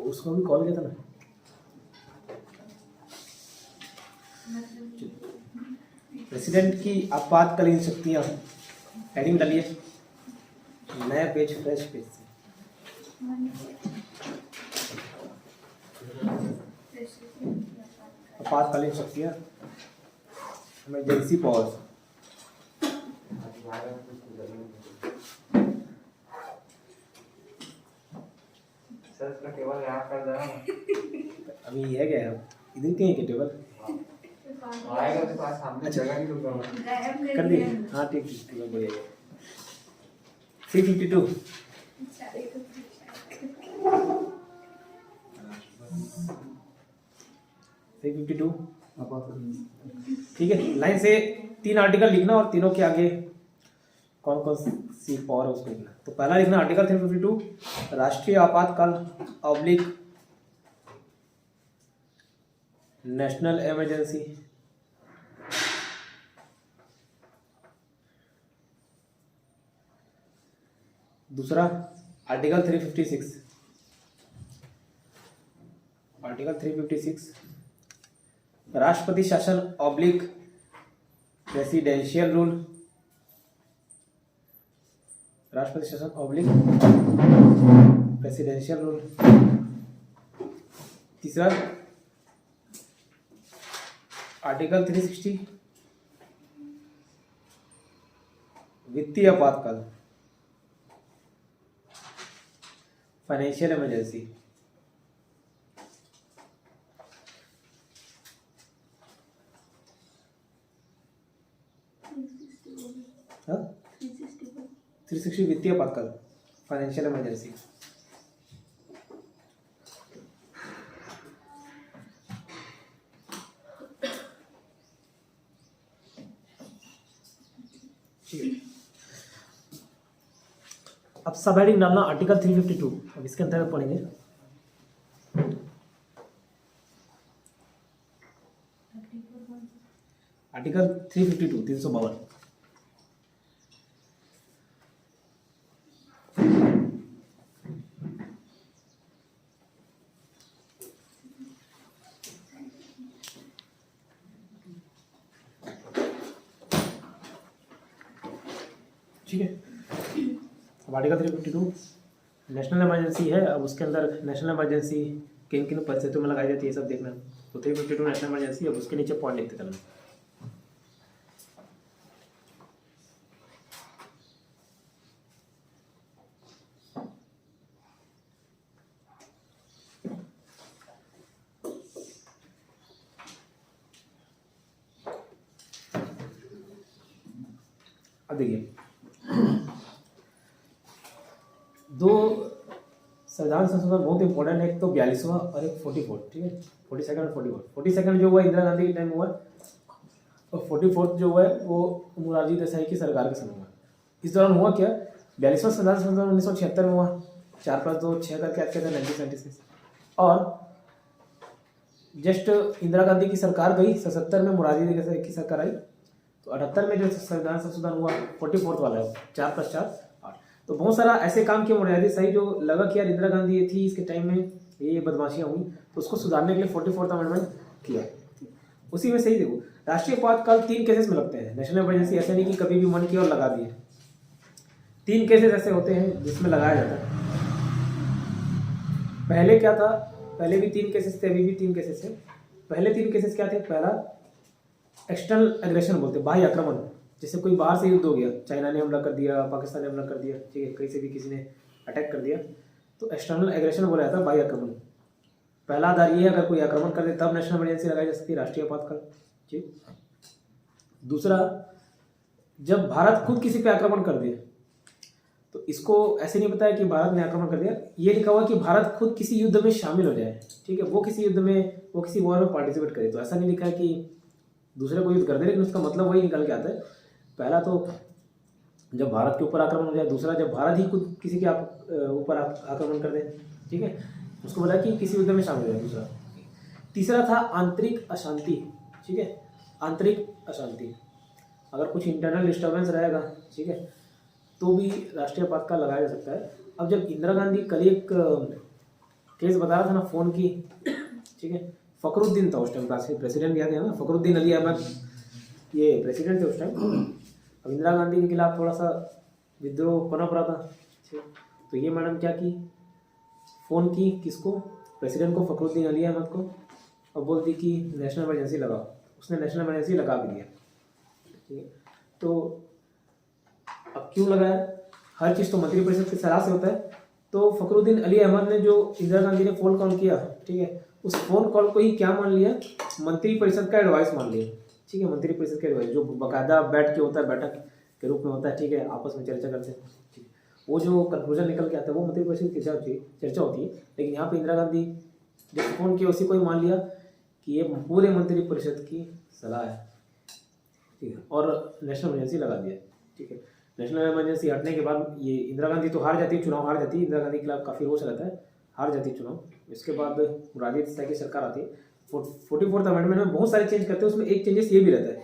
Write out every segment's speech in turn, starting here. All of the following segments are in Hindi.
उसको भी कॉल किया था ना। प्रेसिडेंट की आपातकालीन शक्तियाँ, हेडिंग डालिए, नया पेज, फ्रेश पेज से। आपातकालीन शक्तियाँ, इमरजेंसी पावर्स। सर इसका टेबल यहाँ कर देना। अभी है क्या, इधर कहीं के टेबल आएगा उसके पास, सामने जगह नहीं रुका हुआ। कर दिए। हाँ ठीक ठीक ठीक बढ़िया। 352 352 ठीक है। लाइन से 3 आर्टिकल लिखना और तीनों के आगे कौन कौन सी पावर है उसको लिखना। तो पहला लिखना आर्टिकल 352, राष्ट्रीय आपातकाल ऑब्लिक नेशनल इमरजेंसी। दूसरा आर्टिकल 356, आर्टिकल 356 राष्ट्रपति शासन ऑब्लिक प्रेसिडेंशियल रूल, राष्ट्रपति शासन ऑब्लिक प्रेसिडेंशियल रूल। तीसरा आर्टिकल 360 वित्तीय आपातकाल, फाइनेंशियल इमरजेंसी। हाँ 360 वित्तीय आपातकाल, फाइनेंशियल इमरजेंसी। अब सब हेडिंग डालना आर्टिकल 352। अब इसके अंतर्गत पढ़ेंगे आर्टिकल 352 352। ठीक है। अब आर्टिकल 352 नेशनल इमरजेंसी है। अब उसके अंदर नेशनल इमरजेंसी किन किन परिस्थितियों में लगाई जाती है सब देखना। तो 352 नेशनल इमरजेंसी। अब उसके नीचे पॉइंट लिखते चलना। अब देखिए दो संविधान संशोधन बहुत इंपॉर्टेंट है। एक तो 42वां और एक 44, ठीक है। 42nd और 44। 42nd जो हुआ इंदिरा गांधी के टाइम हुआ और 44th जो हुआ है वो मोरारजी देसाई की सरकार के समय हुआ। इस दौरान हुआ क्या, 42वां संविधान संशोधन 1976 में हुआ, 4+2 6 करके आज कहते हैं 1976। और जस्ट इंदिरा गांधी की सरकार गई, 77 में मोरारजी देसाई की सरकार आई। तो 78 में जो संविधान संशोधन हुआ 44th वाला है, 4+4 8। तो बहुत सारा ऐसे काम किए मोरारजी देसाई जो लगा कि यार इंदिरा गांधी ये थी, इसके टाइम में ये बदमाशियां हुई, तो उसको सुधारने के लिए 44th अमेंडमेंट किया। उसी में सही देखो, राष्ट्रीय आपातकाल 3 केसेस में लगते हैं। नेशनल इमरजेंसी ऐसे नहीं कि कभी भी मन किया और लगा दिए। 3 केसेस ऐसे होते हैं जिसमें लगाया जाता है। पहले क्या था, पहले भी 3 केसेस थे, अभी भी 3 केसेस है। पहले 3 केसेस क्या थे, पहला एक्सटर्नल एग्रेशन बोलते हैं, बाह्य आक्रमण। जैसे कोई बाहर से युद्ध हो गया, चाइना ने हमला कर दिया, पाकिस्तान ने हमला कर दिया, ठीक है, कहीं से भी किसी ने अटैक कर दिया, तो एक्सटर्नल एग्रेशन बोला जाता है, बाह्य आक्रमण। पहला आधार ये है, अगर कोई आक्रमण कर दे तब नेशनल इमरजेंसी लगाई जा सकती है, राष्ट्रीय आपातकाल। ठीक। दूसरा, जब भारत खुद किसी पे आक्रमण कर दे, तो इसको ऐसे नहीं बताया कि भारत ने आक्रमण कर दिया, ये लिखा हुआ कि भारत खुद किसी युद्ध में शामिल हो जाए, ठीक है, वो किसी युद्ध में, वो किसी वॉर में पार्टिसिपेट करे। तो ऐसा नहीं लिखा है कि दूसरे को युद्ध कर दे, लेकिन उसका मतलब वही निकल के आता है। पहला तो जब भारत के ऊपर आक्रमण हो जाए, दूसरा जब भारत ही खुद किसी के ऊपर आक्रमण कर दे, ठीक है, उसको बोला कि किसी युद्ध में शामिल है। दूसरा, तीसरा था आंतरिक अशांति, ठीक है, आंतरिक अशांति, अगर कुछ इंटरनल डिस्टर्बेंस रहेगा, ठीक है, तो भी राष्ट्रीय आपातकाल लगाया जा सकता है। अब जब इंदिरा गांधी कल एक केस बता रहा था ना फोन की, ठीक है। फखरुद्दीन था उस टाइम प्रेसिडेंट, याद है ना, फखरुद्दीन अली अहमद ये प्रेसिडेंट थे उस टाइम। अब इंदिरा गांधी के खिलाफ थोड़ा सा विद्रोह पनप रहा था, ठीक। तो ये मैडम क्या की, फ़ोन की किसको, प्रेसिडेंट को, फखरुद्दीन अली अहमद को, और बोलती कि नेशनल इमरजेंसी लगाओ। उसने नेशनल इमरजेंसी लगा भी दिया, ठीक है। तो अब क्यों लगाया, हर चीज़ तो मंत्रिपरिषद की सलाह से होता है। तो फखरुद्दीन अली अहमद ने जो इंदिरा गांधी ने फ़ोन कॉल किया, ठीक है, उस फोन कॉल को ही क्या मान लिया, मंत्रिपरिषद का एडवाइस मान लिया, ठीक है। मंत्रिपरिषद का एडवाइस जो बाकायदा बैठ के होता है, बैठक के रूप में होता है, ठीक है, आपस में चर्चा करते हैं, ठीक है। वो जो कंक्लूजन निकल के आता है वो मंत्रिपरिषद की चर्चा होती है। लेकिन यहाँ पे इंदिरा गांधी जब फोन किया उसी को ही मान लिया कि ये पूरे मंत्रिपरिषद की सलाह है, ठीक है, और नेशनल इमरजेंसी लगा दिया, ठीक है। नेशनल इमरजेंसी हटने के बाद ये इंदिरा गांधी तो हार जाती है, चुनाव हार जाती है, इंदिरा गांधी के खिलाफ काफ़ी रोष रहता है, हार जाती है चुनाव। इसके बाद राजीव प्रताप की सरकार आती है, 44th अमेंडमेंट में बहुत सारे चेंज करते हैं, उसमें एक चेंजेस ये भी रहता है,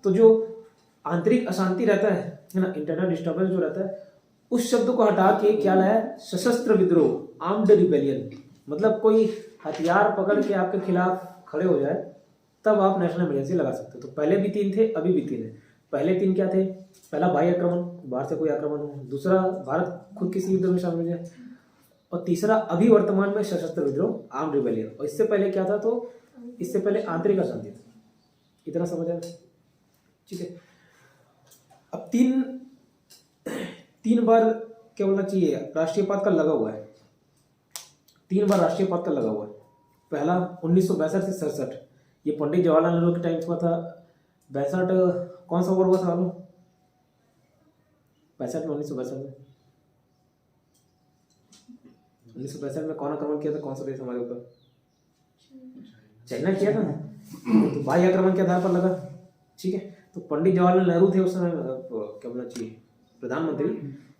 तो जो आंतरिक अशांति रहता है ना, इंटरनल डिस्टर्बेंस जो रहता है, उस शब्द को हटा के क्या लाया, सशस्त्र विद्रोह, आर्म्ड रिबेलियन। मतलब कोई हथियार पकड़ के आपके खिलाफ खड़े हो जाए तब आप नेशनल इमरजेंसी लगा सकते हो। तो पहले भी 3 थे, अभी भी 3 है। पहले 3 क्या थे, पहला बाह्य आक्रमण, बाहर से कोई आक्रमण हो, दूसरा भारत खुद किसी युद्ध में शामिल हो जाए, और तीसरा अभी वर्तमान में सशस्त्र विद्रोह, आर्म्ड रिबेलियन। और इससे पहले क्या था, तो इससे पहले आंतरिक अशांति था। इतना समझ आया, ठीक है। अब तीन बार क्या बोलना चाहिए, राष्ट्रीय पद का लगा हुआ है, 3 बार राष्ट्रीय पद का लगा हुआ है। पहला 1962 से 67, ये पंडित जवाहरलाल नेहरू के टाइम हुआ था। 62 कौन सा वॉर हुआ था मालूम, 62 में 1962 में कौन आक्रमण किया था, कौन सा देश हमारे ऊपर, चाइना किया था ना, तो बाह्य आक्रमण के आधार पर लगा, ठीक है। तो पंडित जवाहरलाल नेहरू थे उस समय क्या बोलना चाहिए, प्रधानमंत्री।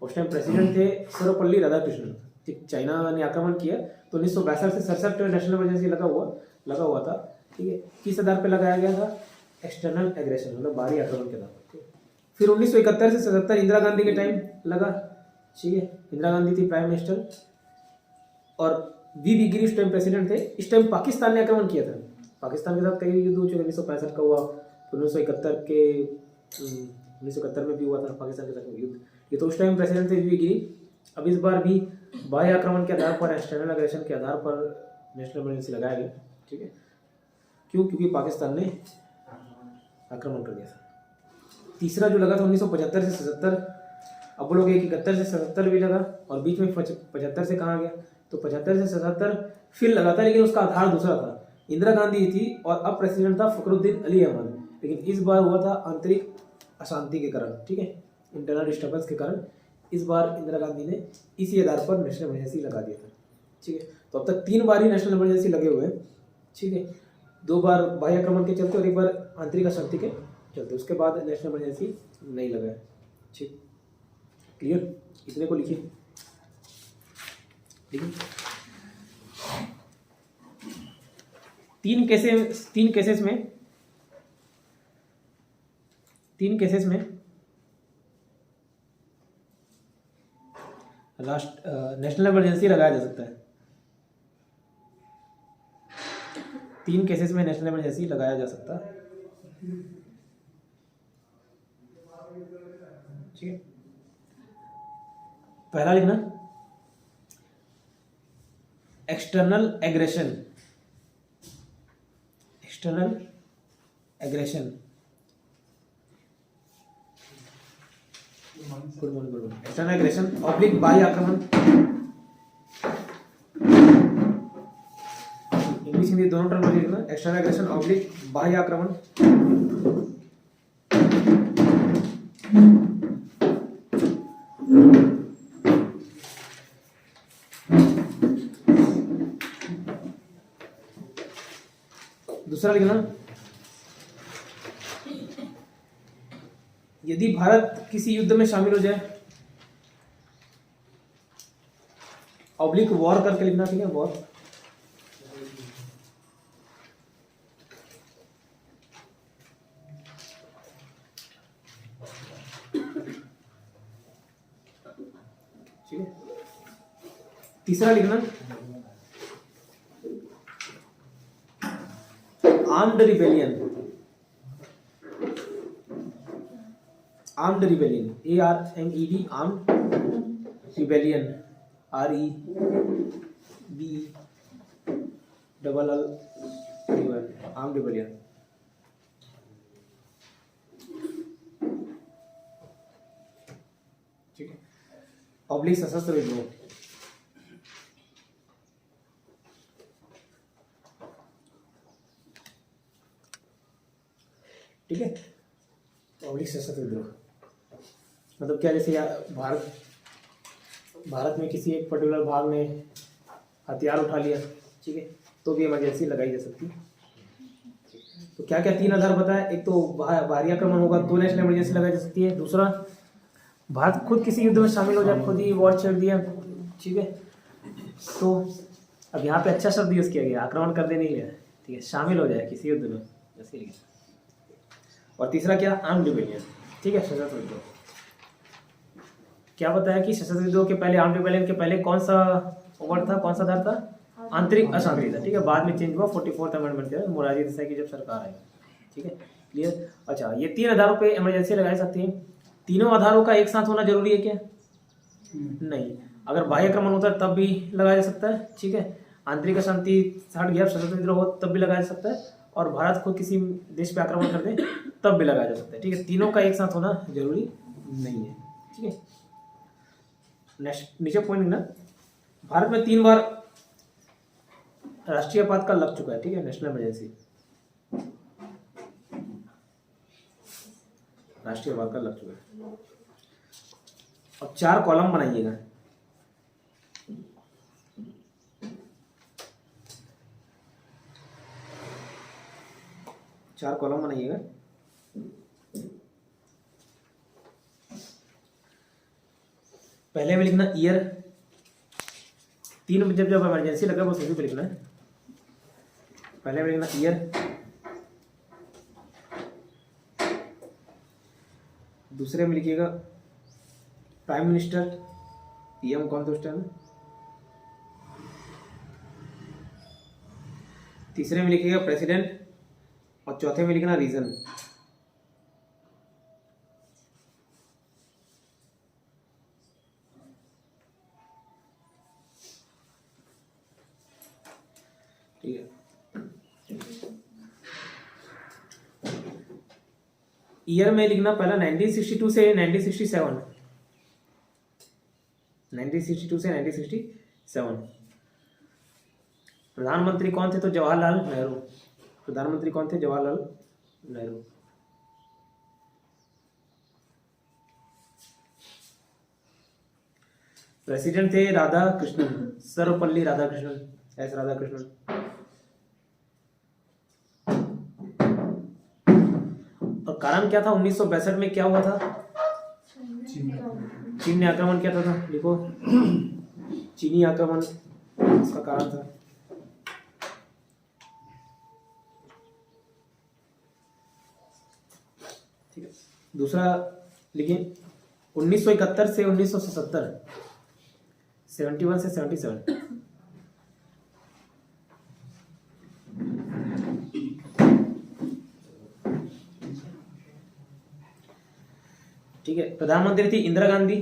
उस टाइम प्रेसिडेंट थे सर्वपल्ली राधाकृष्णन, ठीक। चाइना ने आक्रमण किया तो 1962 से 67 नेशनल इमरजेंसी लगा हुआ था, ठीक है। किस आधार पर लगाया गया था, एक्सटर्नल एग्रेशन, मतलब बाहरी आक्रमण के आधार पर, ठीक। फिर 1971 से 77 इंदिरा गांधी के टाइम लगा, ठीक है। इंदिरा गांधी थी प्राइम मिनिस्टर और वी गिरी उस टाइम प्रेसिडेंट थे। इस टाइम पाकिस्तान ने आक्रमण किया था, पाकिस्तान के साथ कई युद्ध हो चुके, 1965 का हुआ, 1971 में भी हुआ था पाकिस्तान के साथ युद्ध। ये तो उस टाइम प्रेसिडेंट थे वी गिरी। अब इस बार भी बाह्य आक्रमण के आधार पर, एक्सटर्नल एग्रेशन के आधार पर नेशनल इमरजेंसी लगाया गया, ठीक है। क्यों, क्योंकि पाकिस्तान ने आक्रमण कर दिया था। तीसरा जो लगा था 1975 से 77, अब बोलोगे 71 से 77 भी लगा, और बीच में 75 से कहाँ गया, तो 75 से 77 फिर लगा था, लेकिन उसका आधार दूसरा था। इंदिरा गांधी थी और अब प्रेसिडेंट था फखरुद्दीन अली अहमद, लेकिन इस बार हुआ था आंतरिक अशांति के कारण, ठीक है, इंटरनल डिस्टर्बेंस के कारण। इस बार इंदिरा गांधी ने इसी आधार पर नेशनल इमरजेंसी लगा दिया था, ठीक है। तो अब तक 3 बार ही नेशनल इमरजेंसी लगे हुए हैं, ठीक है। 2 बार बाह्य आक्रमण के चलते और 1 बार आंतरिक अशांति के चलते, उसके बाद नेशनल इमरजेंसी नहीं लगा है, ठीक, क्लियर। इतने को लिखिए, ठीक है। 3 केसेस में नेशनल इमरजेंसी लगाया जा सकता है। 3 केसेस में नेशनल इमरजेंसी लगाया जा सकता है, ठीक है। पहला लिखना, external aggression, external aggression, good morning, external aggression oblique बाह्य आक्रमण, इंग्लिश हिंदी दोनों टर्म में लिखना, एक्सटर्नल एग्रेशन ऑब्लिक बाह्य आक्रमण। दूसरा लिखना, यदि भारत किसी युद्ध में शामिल हो जाए, ऑब्लिक वॉर करके लिखना, ठीक है, वॉर। ठीक है। तीसरा लिखना, armed rebellion, armed rebellion, ARMED, armed rebellion, REBELLION, armed rebellion. ठीक है, ऑब्लिक सशस्त्र विद्रोह। ठीक है, ऑब्लिक सशस्त्र विद्रोह मतलब क्या, जैसे भारत में किसी एक पर्टिकुलर भाग ने हथियार उठा लिया, ठीक है, तो भी इमरजेंसी लगाई जा सकती है। तो क्या क्या 3 आधार बताया, एक तो बाहरी आक्रमण होगा तो नेशनल इमरजेंसी लगाई जा सकती है, दूसरा भारत खुद किसी युद्ध में शामिल हो जाए, खुद ही वॉर छेड़ दिया, ठीक है, तो अब यहाँ पे अच्छा शब्द यूज किया गया, आक्रमण कर दे नहीं गया, ठीक है, शामिल हो जाए किसी युद्ध में जैसे। और तीसरा क्या, आर्म्ड रिबेलियन, ठीक है, सशस्त्र विद्रोह। क्या बताया कि सशस्त्र विद्रोह के पहले, आर्म्ड रिबेलियन के पहले कौन सा वर्ड था, कौन सा आधार था, आंतरिक अशांति था, ठीक है, बाद में चेंज हुआ 44th अमेंडमेंट के मोरारजी देसाई की जब सरकार आई, ठीक है, क्लियर। अच्छा, ये 3 आधारों पे इमरजेंसी लगाई सकती है। तीनों आधारों का एक साथ होना जरूरी है क्या? नहीं, अगर बाह्य आक्रमण होता है तब भी लगाया जा सकता है, ठीक है, आंतरिक अशांति हट गया, सशस्त्र विद्रोह हो तब भी लगाया जा सकता है, और भारत खुद किसी देश पे आक्रमण कर दे तब भी लगाया जा सकता है, ठीक है, तीनों का एक साथ होना जरूरी नहीं है, ठीक है। नेक्स्ट नीचे पॉइंट ना, भारत में 3 बार राष्ट्रीय आपातकाल लग चुका है, ठीक है, नेशनल इमरजेंसी, राष्ट्रीय आपातकाल लग चुका है। अब 4 कॉलम बनाइएगा, चार कॉलम बनाइएगा। पहले में लिखना ईयर, 3 में जब इमरजेंसी लगा बस उसी पे लिखना है। पहले में लिखना ईयर, दूसरे में लिखिएगा प्राइम मिनिस्टर, पीएम कौन था उस टाइम में, तीसरे में लिखिएगा प्रेसिडेंट, और चौथे में लिखना रीजन। ठीक है, ईयर में लिखना पहला 1962 से 1967, 1962 से 1967। प्रधानमंत्री कौन थे, तो जवाहरलाल नेहरू, प्रधानमंत्री कौन थे, जवाहरलाल नेहरू। प्रेसिडेंट थे राधा कृष्णन, सर्वपल्ली राधाकृष्णन, एस राधाकृष्णन। और कारण क्या था, 1962 में क्या हुआ था, चीन ने आक्रमण किया था, लिखो, चीनी आक्रमण इसका कारण था। ठीक है, दूसरा लिखिए 1971 से 1977, 71 से 77। ठीक है, प्रधानमंत्री थी इंदिरा गांधी,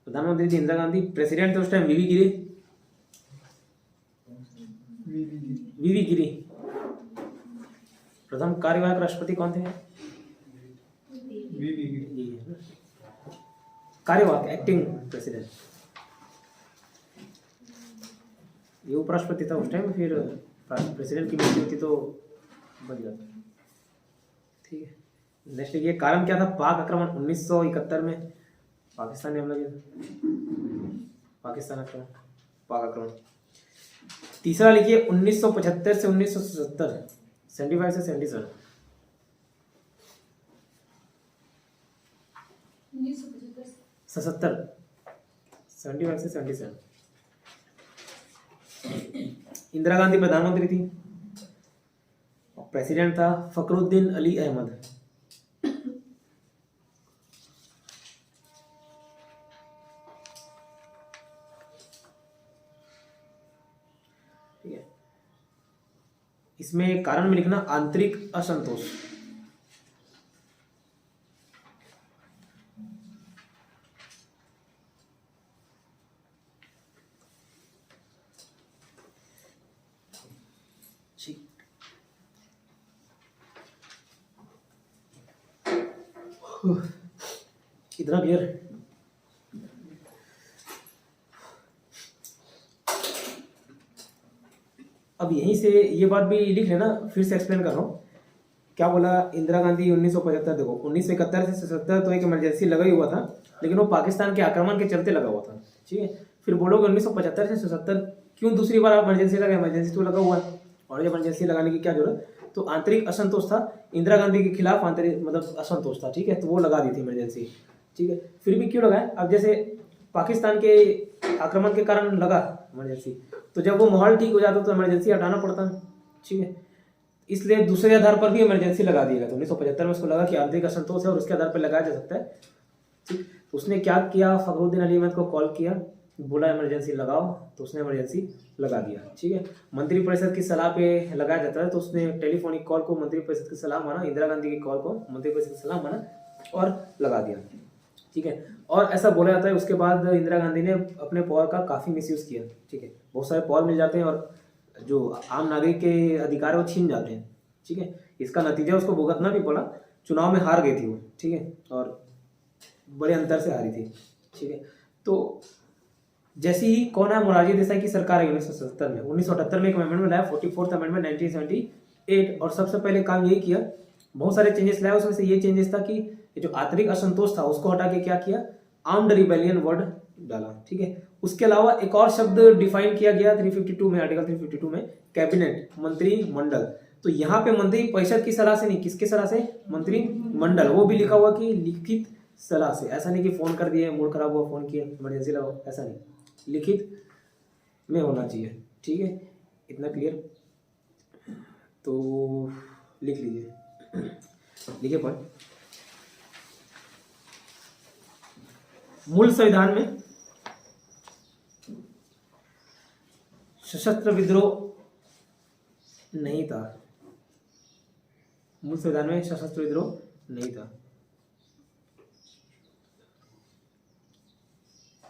प्रधानमंत्री थी इंदिरा गांधी। प्रेसिडेंट थे उस टाइम वीवी गिरी, वीवी गिरी। प्रथम कार्यवाहक राष्ट्रपति कौन थे, वीवी गिरी। कार्यवाहक, एक्टिंग प्रेसिडेंट, ये उपराष्ट्रपति था उस टाइम, फिर प्रेसिडेंट की मृत्यु होती तो बन जाता। ठीक है, नेक्स्ट ये कारण क्या था, पाक आक्रमण 1971 में पाकिस्तान ने हमला किया, पाकिस्तान आक्रमण, पाक आक्रमण। तीसरा लिखिए 1975 से 1977, 75 से 77, 77, 75 से 77। इंदिरा गांधी प्रधानमंत्री थी, प्रेसिडेंट था फखरुद्दीन अली अहमद। ठीक है, इसमें कारण में लिखना आंतरिक असंतोष। इतना क्लियर। अब यहीं से ये बात भी लिख लेना, फिर से एक्सप्लेन कर रहा हूँ। क्या बोला इंदिरा गांधी 1975, देखो 1971 से 77 तो एक इमरजेंसी लगा ही हुआ था, लेकिन वो पाकिस्तान के आक्रमण के चलते लगा हुआ था, ठीक है। फिर बोलोगे 1975 से 77 क्यों दूसरी बार इमरजेंसी लगा? इमरजेंसी तो लगा हुआ है और इमरजेंसी लगाने की क्या जरूरत? तो आंतरिक असंतोष था इंदिरा गांधी के खिलाफ, आंतरिक मतलब असंतोष था, ठीक है, तो वो लगा दी थी इमरजेंसी, ठीक है। फिर भी क्यों लगाए? अब जैसे पाकिस्तान के आक्रमण के कारण लगा इमरजेंसी, तो जब वो माहौल ठीक हो जाता तो इमरजेंसी हटाना पड़ता, ठीक है। इसलिए दूसरे आधार पर भी इमरजेंसी लगा दी गई। तो 1975 में उसको लगा कि आंतरिक असंतोष है और उसके आधार पर लगाया जा सकता है, ठीक। तो उसने क्या किया, फखरुद्दीन अली अहमद को कॉल किया, बोला इमरजेंसी लगाओ, तो उसने इमरजेंसी लगा दिया, ठीक है। मंत्रिपरिषद की सलाह पे लगाया जाता है, तो उसने टेलीफोनिक कॉल को मंत्रिपरिषद की सलाह माना, इंदिरा गांधी की कॉल को मंत्रिपरिषद की सलाह माना और लगा दिया, ठीक है। और ऐसा बोला जाता है उसके बाद इंदिरा गांधी ने अपने पावर का काफ़ी मिसयूज किया, ठीक है। बहुत सारे पावर मिल जाते हैं और जो आम नागरिक के अधिकार वो छीन जाते हैं, ठीक है। इसका नतीजा उसको भुगतना भी पड़ा, चुनाव में हार गई थी वो, ठीक है, और बड़े अंतर से हारी थी, ठीक है। तो जैसे ही कौन है, मोरारजी देसाई की सरकार आई 1977 में, 1978 में एक अमेंडमेंट लाया, 44th अमेंडमेंट 1978, और सबसे पहले काम यही किया, बहुत सारे चेंजेस लाया। उसमें से ये चेंजेस था कि ये जो आंतरिक असंतोष था उसको हटा के क्या किया, आर्म्ड रिबेलियन वर्ड डाला, ठीक है। उसके अलावा एक और शब्द डिफाइन किया गया 352 में, आर्टिकल 352 में, कैबिनेट, मंत्रिमंडल। तो यहाँ पे मंत्री परिषद की सलाह से नहीं, किसके सलाह से? मंत्रिमंडल। वो भी लिखा हुआ कि लिखित सलाह से, ऐसा नहीं कि फोन कर दिए, मूड खराब हुआ फोन किया इमरजेंसी लगाओ, ऐसा नहीं, लिखित में होना चाहिए, ठीक है। इतना क्लियर? तो लिख लीजिए, लिखिए पॉइंट। मूल संविधान में सशस्त्र विद्रोह नहीं था, मूल संविधान में सशस्त्र विद्रोह नहीं था,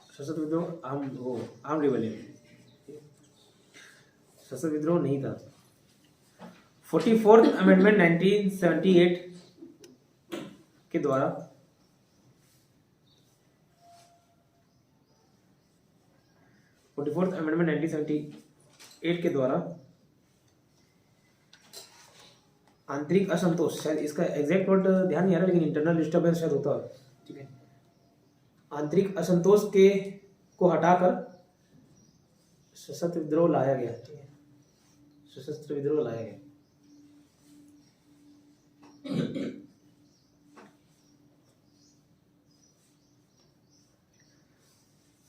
सशस्त्र विद्रोह आर्म रिबेलियन, सशस्त्र विद्रोह नहीं था। 44th अमेंडमेंट 1978 के द्वारा अमेंडमेंट 1978 के द्वारा आंतरिक असंतोष, शायद इसका एग्जैक्ट वर्ड ध्यान नहीं आ रहा, लेकिन इंटरनल डिस्टर्बेंस शायद होता है, ठीक है। आंतरिक असंतोष के को हटाकर सशस्त्र विद्रोह लाया गया, ठीक है, सशस्त्र विद्रोह लाया गया।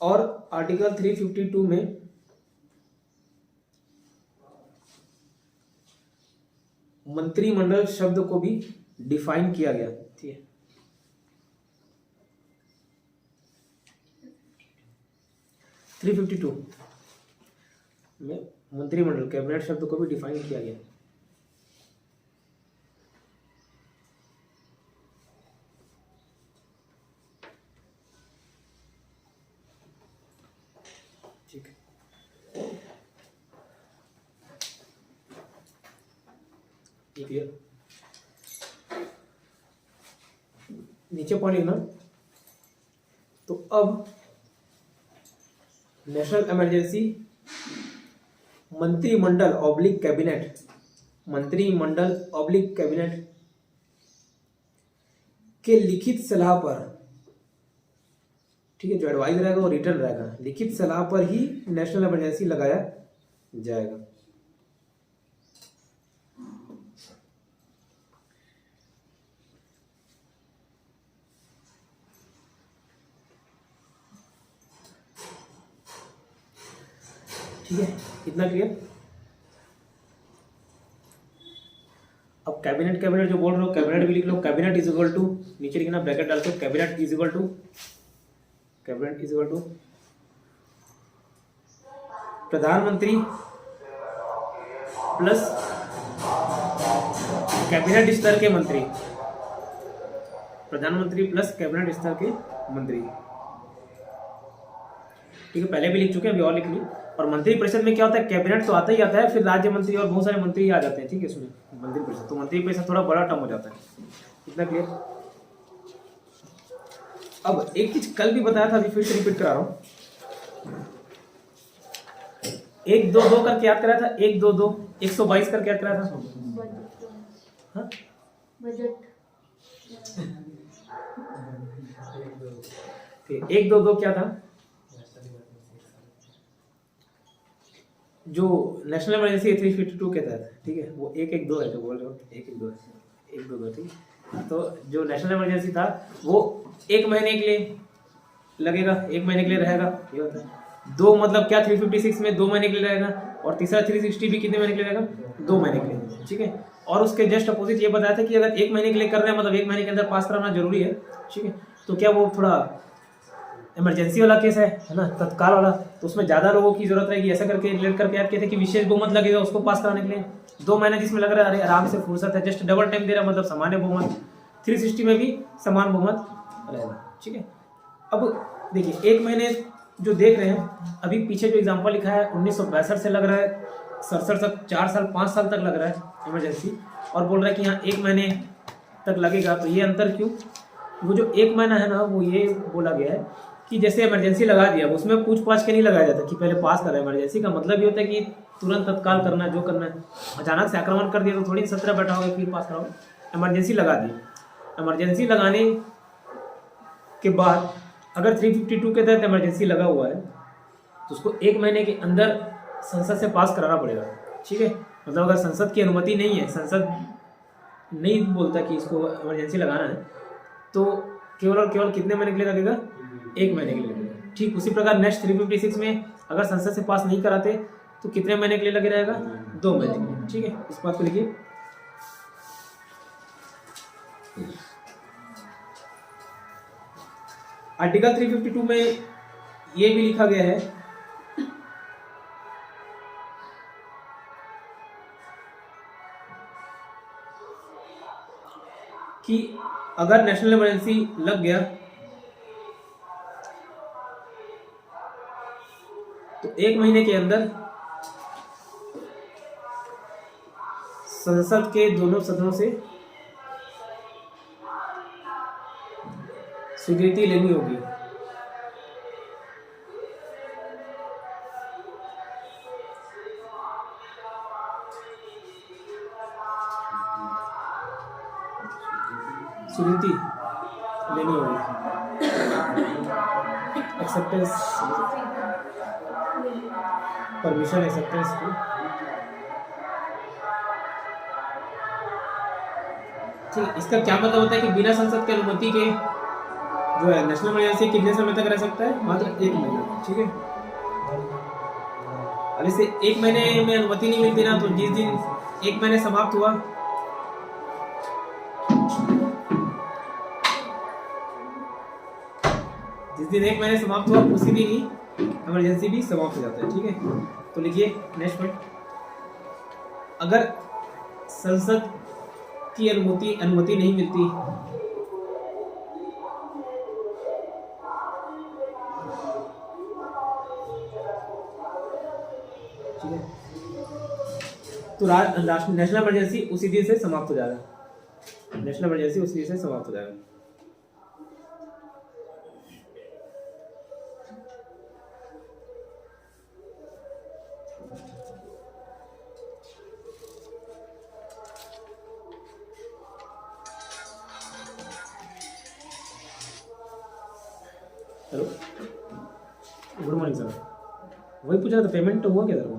और आर्टिकल 352 में मंत्रिमंडल शब्द को भी डिफाइन किया गया, ठीक है। थ्री 352 में मंत्रिमंडल, कैबिनेट शब्द को भी डिफाइन किया गया। ठीक है, क्लियर? नीचे पॉइंट लिखना। तो अब नेशनल इमरजेंसी मंत्रिमंडल ऑब्लिक कैबिनेट, मंत्रिमंडल ऑब्लिक कैबिनेट के लिखित सलाह पर, ठीक है, जो एडवाइस रहेगा वो रिटर्न रहेगा, लिखित सलाह पर ही नेशनल इमरजेंसी लगाया जाएगा। ठीक है, इतना क्लियर? अब कैबिनेट जो बोल रहे हो, कैबिनेट भी लिख लो। कैबिनेट इज इक्वल टू, नीचे लिखना ब्रैकेट डाल के, कैबिनेट इज इक्वल टू प्रधानमंत्री प्लस कैबिनेट स्तर के मंत्री, प्रधानमंत्री प्लस कैबिनेट स्तर के मंत्री। ठीक है, पहले भी लिख चुके हैं, अभी और लिख ली। और मंत्री परिषद में क्या होता है, कैबिनेट तो आता ही आता है, फिर राज्य मंत्री और बहुत सारे मंत्री आ जाते हैं। ठीक है, इसमें मंत्री परिषद, तो मंत्री परिषद थोड़ा बड़ा टर्म हो जाता है। इतना क्लियर। अब एक चीज कल भी बताया था, अभी फिर से रिपीट करा रहा हूँ। 1-2-2 करके याद कराया था, 1-2-2 122 करके याद कराया था। हाँ? बजट 1-2-2 क्या था, जो नेशनल इमरजेंसी 352 के तहत, ठीक है, वो 1-1-2 है जो बोल रहे हो, 1-1-2 है, 1-2-2, ठीक है। तो जो नेशनल इमरजेंसी था वो 1 महीने के लिए लगेगा, 1 महीने के लिए रहेगा, ये होता है। 2 मतलब क्या, 356 में 2 महीने के लिए रहेगा, और तीसरा 360 भी कितने महीने के लिए रहेगा, 2 महीने के लिए, ठीक है। और उसके जस्ट अपोजिट ये बताया था कि अगर 1 महीने के लिए कर रहे हैं, मतलब 1 महीने के अंदर पास कराना जरूरी है, ठीक है, तो क्या वो थोड़ा इमरजेंसी वाला केस है ना, तत्काल वाला, तो उसमें ज़्यादा लोगों की जरूरत रहेगी, ऐसा करके रिलेट करके याद किए थे कि विशेष बहुमत लगेगा उसको पास कराने के लिए। 2 महीने जिसमें लग रहा है, अरे आराम से फुर्सत है, जस्ट डबल टाइम दे रहा है, मतलब सामान्य बहुमत। 360 में भी समान बहुमत रहेगा, ठीक है। अब देखिए 1 महीने जो देख रहे हैं, अभी पीछे जो एग्जाम्पल लिखा है 1962 से लग रहा है 67 तक, 4 साल 5 साल तक लग रहा है इमरजेंसी, और बोल रहा है कि यहाँ 1 महीने तक लगेगा। तो ये अंतर क्यों, वो जो 1 महीना है ना, वो ये बोला गया है कि जैसे इमरजेंसी लगा दिया, उसमें पूछ पाछ के नहीं लगाया जाता कि पहले पास कर रहा है। इमरजेंसी का मतलब ये होता है कि तुरंत तत्काल करना है, जो करना है। अचानक से आक्रमण कर दिया तो थोड़ी 17 बैठा होगा फिर पास कराओगे, इमरजेंसी लगा दी। इमरजेंसी लगाने के बाद अगर 352 के तहत इमरजेंसी लगा हुआ है तो उसको 1 महीने के अंदर संसद से पास कराना पड़ेगा, ठीक है। मतलब अगर संसद की अनुमति नहीं है, संसद नहीं बोलता कि इसको इमरजेंसी लगाना है, तो केवल और केवल कितने महीने के लिए लगेगा, 1 महीने के लिए लगेगा। ठीक उसी प्रकार नेक्स्ट 356 में अगर संसद से पास नहीं कराते तो कितने महीने के लिए लगे रहेगा, 2 महीने के लिए, ठीक है। इस बात को लिखिए। आर्टिकल 352 में ये भी लिखा गया है कि अगर नेशनल इमरजेंसी लग गया तो 1 महीने के अंदर संसद के दोनों सदनों से स्वीकृति लेनी होगी। स्वीकृति लेनी होगी, एक्सेप्टेंस, परमिशन, एक्सेप्टेंस की। ठीक, इसका क्या मतलब होता है कि बिना संसद की अनुमति के जो है नेशनल इमरजेंसी कितने समय तक रह सकता है, मात्र 1 महीना, ठीक है। अब इसे 1 महीने में अनुमति नहीं मिलती ना, तो जिस दिन 1 महीने समाप्त हुआ, जिस दिन 1 महीने समाप्त हुआ उसी दिन ही इमरजेंसी भी समाप्त हो जाता है, ठीक है। तो लिखिए नेक्स्ट पॉइंट, अगर संसद की अनुमति नहीं मिलती ठीक है, तो नेशनल इमरजेंसी उसी दिन से समाप्त हो जाएगा, नेशनल इमरजेंसी उसी दिन से समाप्त हो जाएगा। Hello, good morning sir. वही पूछा था, पेमेंट तो हुआ क्या सर?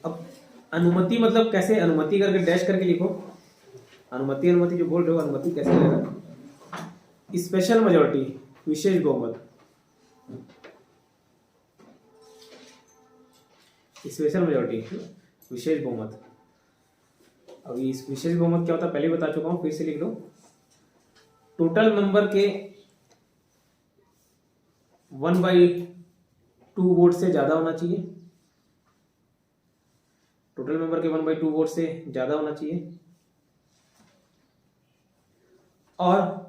अब अनुमति मतलब कैसे, अनुमति करके डैश करके लिखो। अनुमति जो बोल रहे हो, अनुमति कैसे लगेगा? स्पेशल मेजोरिटी, विशेष बहुमत। स्पेशल मेजोरिटी, विशेष बहुमत। अब इस विशेष बहुमत क्या होता है पहले बता चुका हूं, फिर से लिख लो। टोटल मेंबर के 1/2 वोट से ज़्यादा होना चाहिए, टोटल मेंबर के 1/2 वोट से ज़्यादा होना चाहिए, और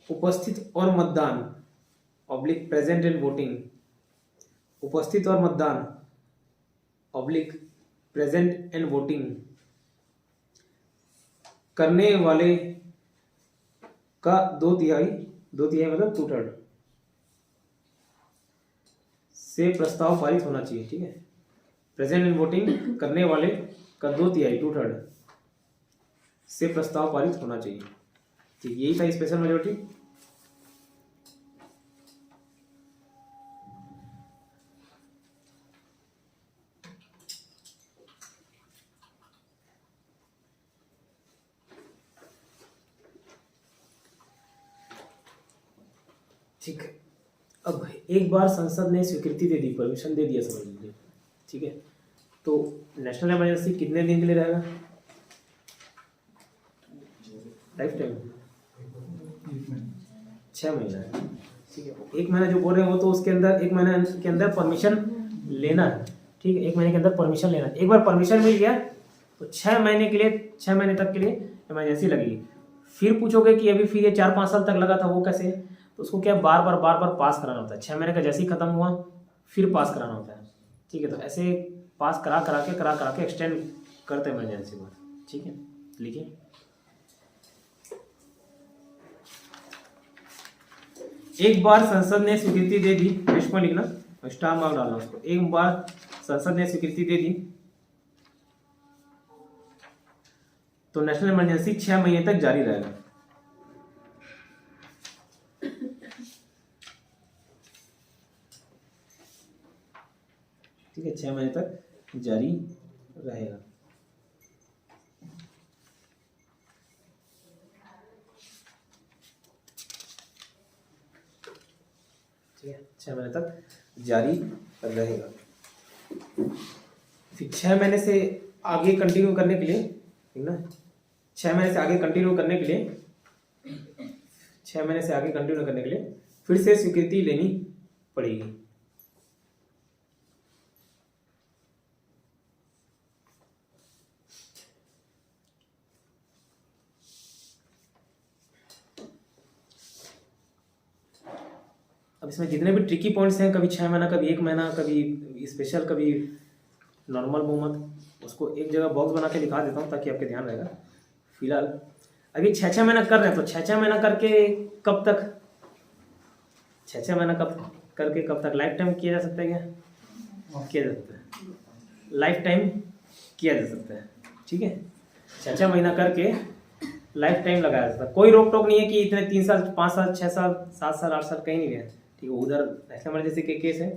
उपस्थित और मतदान ऑब्लिक प्रेजेंट एंड वोटिंग, उपस्थित और मतदान ऑब्लिक प्रेजेंट एंड वोटिंग करने वाले का 2/3 मतलब 2/3 से प्रस्ताव पारित होना चाहिए। ठीक है, प्रेजेंट एंड वोटिंग करने वाले का 2/3 से प्रस्ताव पारित होना चाहिए। ठीक, यही था स्पेशल मेजोरिटी। ठीक है, अब एक बार संसद ने स्वीकृति दे दी, परमिशन दे दिया समझ लीजिए। ठीक है, तो नेशनल इमरजेंसी कितने दिन के लिए रहेगा? लाइफ टाइम 6 महीना है। ठीक है, 1 महीना जो बोल रहे हैं वो तो उसके अंदर 1 महीने के अंदर परमिशन लेना है। ठीक है, 1 महीने के अंदर परमिशन लेना है। एक बार परमिशन मिल गया तो 6 महीने के लिए, 6 महीने तक के लिए इमरजेंसी लगेगी। फिर पूछोगे कि अभी फिर ये 4-5 साल तक लगा था वो कैसे? तो उसको क्या बार बार पास कराना होता है। 6 महीने का जैसे ही खत्म हुआ फिर पास कराना होता है। ठीक है, तो ऐसे पास करा के एक्सटेंड करते हैं इमरजेंसी में। ठीक है, लिखिए। एक बार संसद ने स्वीकृति दे दी, नेक्स्ट में लिखना, स्टार मार्क डालना उसको। एक बार संसद ने स्वीकृति दे दी तो नेशनल इमरजेंसी 6 महीने तक जारी रहेगा। ठीक है, 6 महीने तक जारी रहेगा। ठीक है, 6 महीने तक जारी रहेगा। फिर 6 महीने से आगे कंटिन्यू करने के लिए, ठीक ना, 6 महीने से आगे कंटिन्यू करने के लिए, 6 महीने से आगे कंटिन्यू करने के लिए फिर से स्वीकृति लेनी पड़ेगी। अब इसमें जितने भी ट्रिकी पॉइंट्स हैं, कभी 6 महीना, कभी 1 महीना, कभी स्पेशल, कभी नॉर्मल बहुमत, उसको एक जगह बॉक्स बना के दिखा देता हूँ ताकि आपके ध्यान रहेगा। फिलहाल अभी 6-6 महीना कर रहे हैं तो 6-6 महीना करके कब तक, 6-6 महीना कब तक लाइफ टाइम किया जा सकता है? क्या किया जा सकता है? लाइफ टाइम किया जा सकता है। ठीक है, 6-6 महीना करके लाइफ टाइम लगाया जा सकता है। कोई रोक टोक नहीं है कि इतने 3 साल, 5 साल, 6 साल, 7 साल, 8 साल, कहीं नहीं गया। ठीक है, उधर नेशनल इमरजेंसी के केस है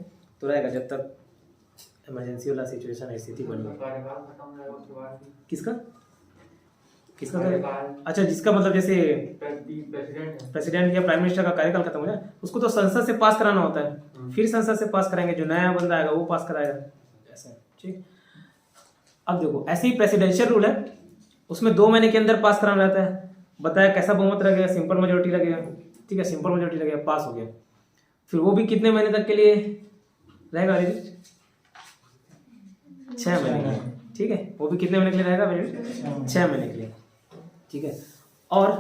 तो रहेगा जब तक इमरजेंसी वाला सिचुएशन, स्थिति बनी। किसका अच्छा, जिसका मतलब जैसे प्रेसिडेंट या प्राइम मिनिस्टर का कार्यकाल खत्म हो जाए उसको तो संसद से पास कराना होता है। फिर संसद से पास कराएंगे, जो नया बंदा आएगा वो पास कराएगा, ऐसा। ठीक, अब देखो ऐसे ही प्रेसिडेंशियल रूल है, उसमें 2 महीने के अंदर पास कराना रहता है। बताया कैसा बहुमत लगेगा? सिंपल मेजोरिटी लगेगा। ठीक है, सिंपल मेजोरिटी लगेगा, पास हो गया। फिर वो भी कितने महीने तक के लिए रहेगा? 6 महीने। ठीक है, वो भी कितने महीने के लिए रहेगा? 6 महीने के लिए। ठीक है, और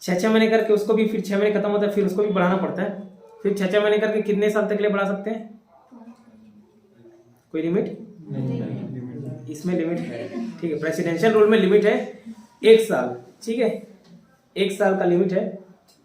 6-6 महीने करके उसको भी, फिर 6 महीने खत्म होता है फिर उसको भी बढ़ाना पड़ता है। फिर 6-6 महीने करके कितने साल तक के लिए बढ़ा सकते हैं? कोई लिमिट? इसमें लिमिट है। ठीक है, प्रेसिडेंशियल रूल में लिमिट है 1 साल। ठीक है, 1 साल का लिमिट है।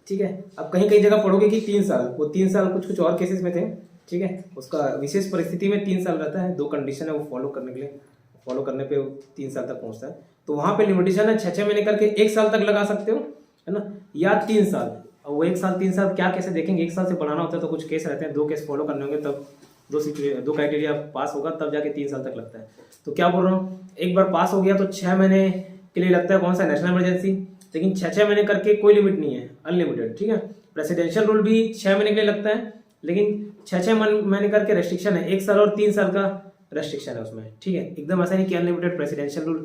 ठीक है, अब कहीं कहीं जगह पढ़ोगे कि 3 साल, वो 3 साल कुछ और केसेस में थे। ठीक है, उसका विशेष परिस्थिति में 3 साल रहता है। 2 कंडीशन है वो फॉलो करने के लिए, फॉलो करने पे 3 साल तक पहुंचता है। तो वहां पे लिमिटेशन है 6-6 महीने करके 1 साल तक लगा सकते हो, है ना, या 3 साल। और वो 1 साल 3 साल क्या कैसे देखेंगे। 1 साल से बढ़ाना होता है तो कुछ केस रहते हैं, 2 केस फॉलो करने होंगे, तब 2 क्राइटेरिया पास होगा, तब जाके 3 साल तक लगता है। तो क्या बोल रहा हूँ, एक बार पास हो गया तो 6 महीने के लिए लगता है कौन सा? National emergency. लेकिन 6-6 महीने करके कोई लिमिट नहीं है, अनलिमिटेड। ठीक है, प्रेसिडेंशियल रूल भी 6 महीने के लिए लगता है, लेकिन 6-6 महीने करके रेस्ट्रिक्शन है, 1 साल और 3 साल का रेस्ट्रिक्शन है उसमें। ठीक है, एकदम ऐसा नहीं कि unlimited presidential rule.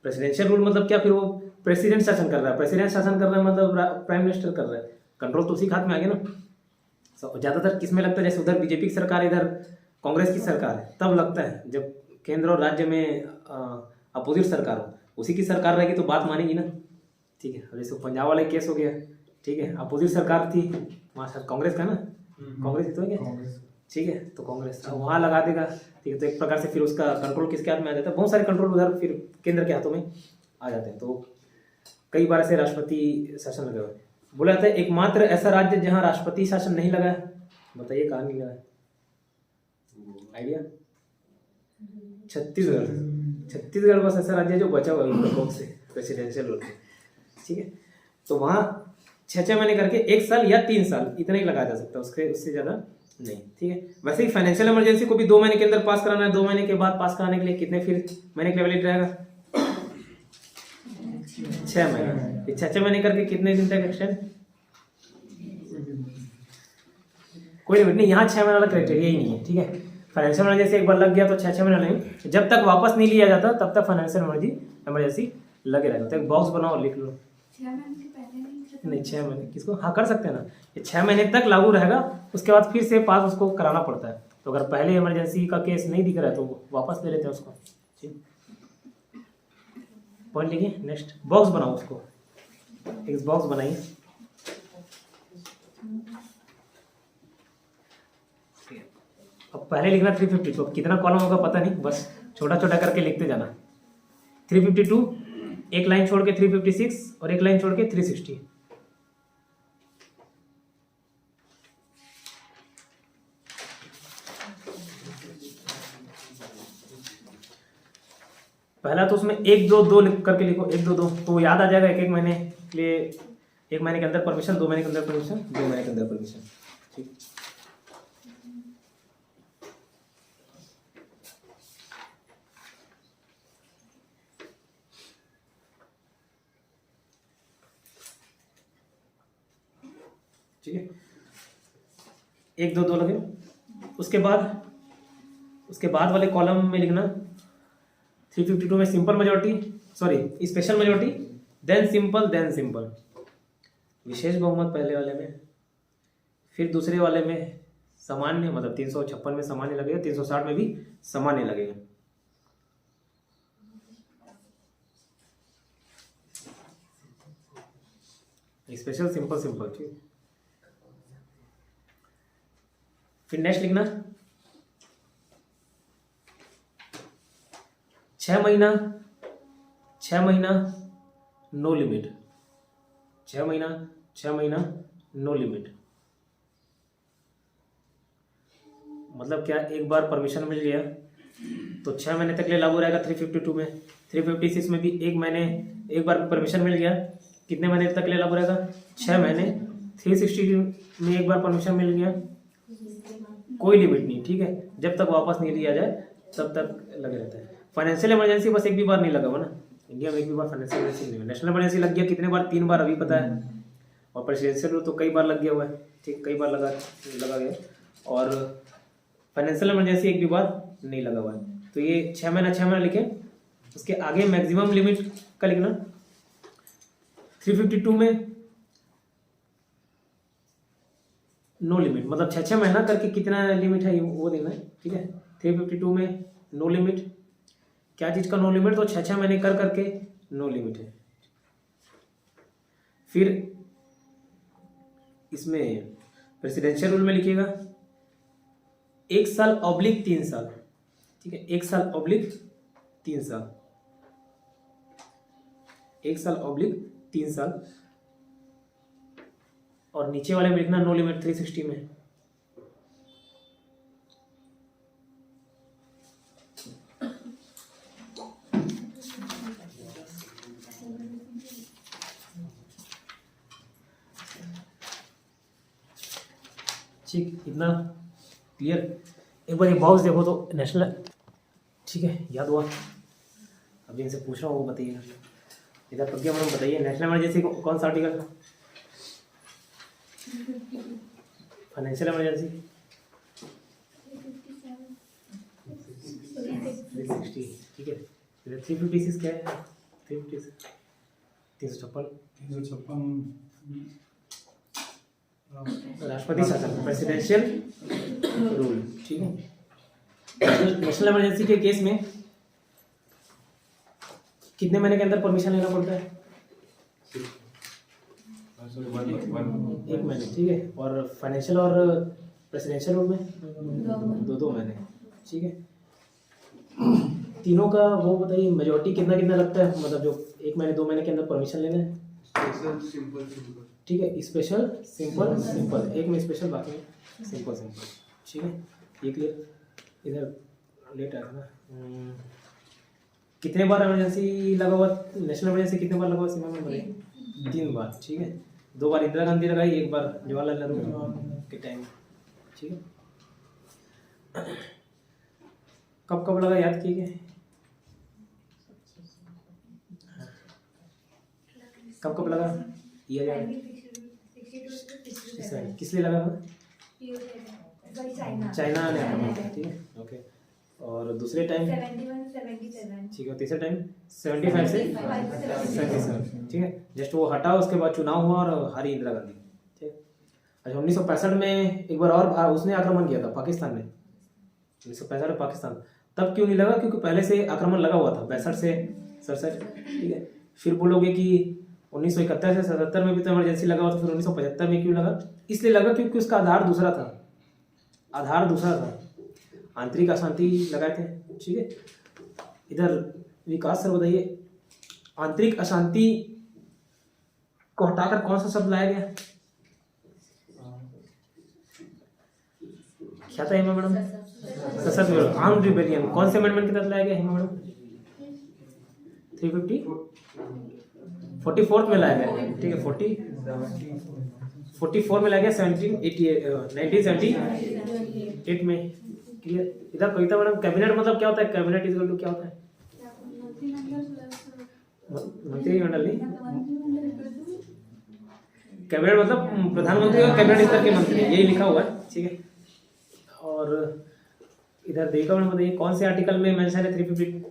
Presidential rule मतलब क्या? फिर वो प्रेसिडेंट शासन कर रहा है, प्रेसिडेंट शासन कर रहा है मतलब प्राइम मिनिस्टर कर रहा है, कंट्रोल तो उसी के हाथ में आ गया ना। ज़्यादातर किस में लगता है, जैसे उधर बीजेपी की सरकार, इधर कांग्रेस की सरकार है, तब लगता है। जब केंद्र और राज्य में अपोजिट सरकार हो, उसी की सरकार रहेगी तो बात मानेगी ना, ठीक है। और जैसे पंजाब वाला केस हो गया, ठीक है, अपोजिट सरकार थी वहाँ शायद कांग्रेस का ना, कांग्रेस ही तो है क्या, ठीक है, तो कांग्रेस वहाँ लगा देगा, ठीक है। तो एक प्रकार से फिर उसका कंट्रोल किसके हाथ में आ जाता है, बहुत सारे कंट्रोल उधर फिर केंद्र के हाथों में आ जाते हैं। तो कई बार ऐसे राष्ट्रपति शासन लगा हुआ है। बोला जाता है एकमात्र ऐसा राज्य जहाँ राष्ट्रपति शासन नहीं लगा है, बताइए कहाँ नहीं लगा है, आइडिया? छत्तीसगढ़। छत्तीसगढ़ बस ऐसा राज्य है जो बचा हुआ है प्रकोप से, प्रेसिडेंशियल रूल से, ठीक है। तो वहाँ 6 महीने करके 1 साल या 3 साल इतना ही लगाया जा सकता है, उससे ज़्यादा नहीं, ठीक है। वैसे ही फाइनेंशियल इमरजेंसी को भी 2 महीने के अंदर पास कराना है, 2 महीने के बाद पास कराने के लिए कितने फिर महीने के लिए वैलिड रहेगा, 6 महीने। फिर 6 महीने करके कितने दिन तक एक्सटेंड, कोई लिमिट नहीं, यहाँ 6 महीने वाला क्राइटेरिया ही नहीं है, ठीक है। फाइनेंशियल इमरजेंसी एक बार लग गया तो 6 महीना नहीं, जब तक वापस नहीं लिया जाता तब तक फाइनेंशियल इमरजेंसी लगे रहेगा। तो एक बॉक्स बनाओ, लिख लो। 6 महीने से पहले नहीं 6 महीने किसको, हाँ कर सकते हैं ना, ये 6 महीने तक लागू रहेगा, उसके बाद फिर से पास उसको कराना पड़ता है। तो अगर पहले इमरजेंसी का केस नहीं दिख रहा है तो वापस ले लेते हैं उसको, ठीक। पॉइंट लिखिए, नेक्स्ट बॉक्स बनाओ, उसको एक बॉक्स बनाइए। अब पहले लिखना 352, अब कितना कॉलम होगा पता नहीं, बस छोटा छोटा करके लिखते जाना। 352, एक लाइन छोड़ के 356 और एक लाइन छोड़ के 360। पहला तो उसमें 1 2 2 लिख करके लिखो, 1 2 2, तो याद आ जाएगा। एक महीने के लिए 1 महीने के अंदर परमिशन, 2 महीने के अंदर परमिशन, 2 महीने के अंदर परमिशन, ठीक। ठीक है, 1 2 2 लगे। उसके बाद वाले कॉलम में लिखना 352 में simple majority, sorry special majority, then simple, विशेष बहुमत पहले वाले में, फिर दूसरे वाले में सामान्य, मतलब 356 में सामान्य लगेगा, 360 में भी सामान्य लगेगा। स्पेशल, सिंपल, ठीक। फिर नेक्स्ट लिखना 6 महीना नो लिमिट, 6 महीना नो लिमिट। मतलब क्या, एक बार परमिशन मिल गया तो 6 महीने तक लिए लागू रहेगा 352 में। 356 में भी एक बार परमिशन मिल गया, कितने महीने तक लिए लागू रहेगा, 6 महीने। 360 में एक बार परमिशन मिल गया, कोई लिमिट नहीं, ठीक है, जब तक वापस नहीं लिया जाए तब तक लगे रहता है। फाइनेंशियल इमरजेंसी बस एक भी बार नहीं लगा हुआ ना, इंडिया में एक भी बार फाइनेंशियल इमरजेंसी नहीं हुआ। नेशनल इमरजेंसी लग गया कितने बार, 3 बार अभी पता है, और प्रेसिडेंशियल रूल तो कई बार लग गया हुआ है, ठीक, कई बार लगा गया, और फाइनेंशियल इमरजेंसी एक भी बार नहीं लगा हुआ है। तो ये 6 महीना लिखे। उसके आगे मैक्सिमम लिमिट का लिखना 352 में नो लिमिट, मतलब 6 महीना करके कितना लिमिट है वो देना है, ठीक है। 352 में नो लिमिट, क्या चीज़ का नो लिमिट, तो 6 महीने कर करके नो लिमिट है। फिर इसमें प्रेसिडेंशियल रूल में लिखिएगा 1 साल ऑब्लिक 3 साल, ठीक है, 1 साल ऑब्लिक 3 साल, 1 साल ऑब्लिक 3 साल। और नीचे वाले में लिखना नो लिमिट 360 में। ठीक, इतना क्लियर। एक बार ये बॉक्स देखो तो नेशनल, ठीक है, याद हुआ। अभी इनसे पूछ रहा हूँ, वो बताइएगा। इधर प्रज्ञा मैडम बताइए, नेशनल इमरजेंसी कौन सा आर्टिकल, फाइनेंशियल इमरजेंसी 360, ठीक है। 356 क्या है, 356 356 राष्ट्रपति शासन, प्रेसिडेंशियल रूल, ठीक है। नेशनल इमरजेंसी के केस में कितने महीने के अंदर परमिशन लेना पड़ता है? 1 महीने, ठीक है। और फाइनेंशियल और प्रेसिडेंशियल रूल में 2 महीने, ठीक है। तीनों का वो बताइए, मेजोरिटी कितना कितना लगता है, मतलब जो 1 महीने 2 महीने के अंदर परमिशन लेना है? ठीक है, स्पेशल सिंपल सिंपल, एक में स्पेशल बाकी में सिंपल सिंपल, ठीक है। ये क्लियर? इधर लेट आया ना। कितने बार इमरजेंसी लगा हुआ, नेशनल इमरजेंसी कितने बार लगा हुआ सीमा में बताइए? 3 बार, ठीक है। 2 बार इंदिरा गांधी लगाई, 1 बार जवाहरलाल नेहरू के टाइम, ठीक है। कब कब लगा याद कीजिए, कब कब लगा ये याद? किस लिए लगा? चाइना ने आक्रमण किया, ठीक है, ओके। और दूसरे टाइम 71-77, ठीक है। तीसरे टाइम 75 से 77, ठीक है। जस्ट वो हटा, उसके बाद चुनाव हुआ और हारी इंदिरा गांधी, ठीक है। अच्छा, 1965 में एक बार और उसने आक्रमण किया था पाकिस्तान में, 1965 में पाकिस्तान। तब क्यों नहीं लगा? क्योंकि पहले से आक्रमण लगा हुआ था 62 से 67, ठीक है। फिर बोलोगे कि 1971 से 77 में भी तो इमरजेंसी लगा हुआ था, फिर 1975 में क्यों लगा? इसलिए लगा क्योंकि उसका आधार दूसरा था, आधार दूसरा था, आंतरिक अशांति लगाए थे, ठीक है। इधर विकास सर बताइए, आंतरिक अशांति को हटाकर कौन सा शब्द लाया गया? क्या था हेमा मैडम? सशस्त्र विरोध, आर्म्ड रिबेलियन। कौन से अमेंडमेंट के तहत लाया गया हेमा मैडम? 44 में लाया गया, ठीक है। 44 में लाया गया, 1978 में, क्लियर। इधर कविता मैडम, कैबिनेट मतलब क्या होता है? कैबिनेट इज इक्वल टू क्या होता है? मंत्रिमंडल नहीं, कैबिनेट मतलब प्रधानमंत्री और कैबिनेट स्तर के मंत्री, यही लिखा हुआ है, ठीक है। और इधर देखा मैडम बताइए, कौन से आर्टिकल में मेंशन है 350?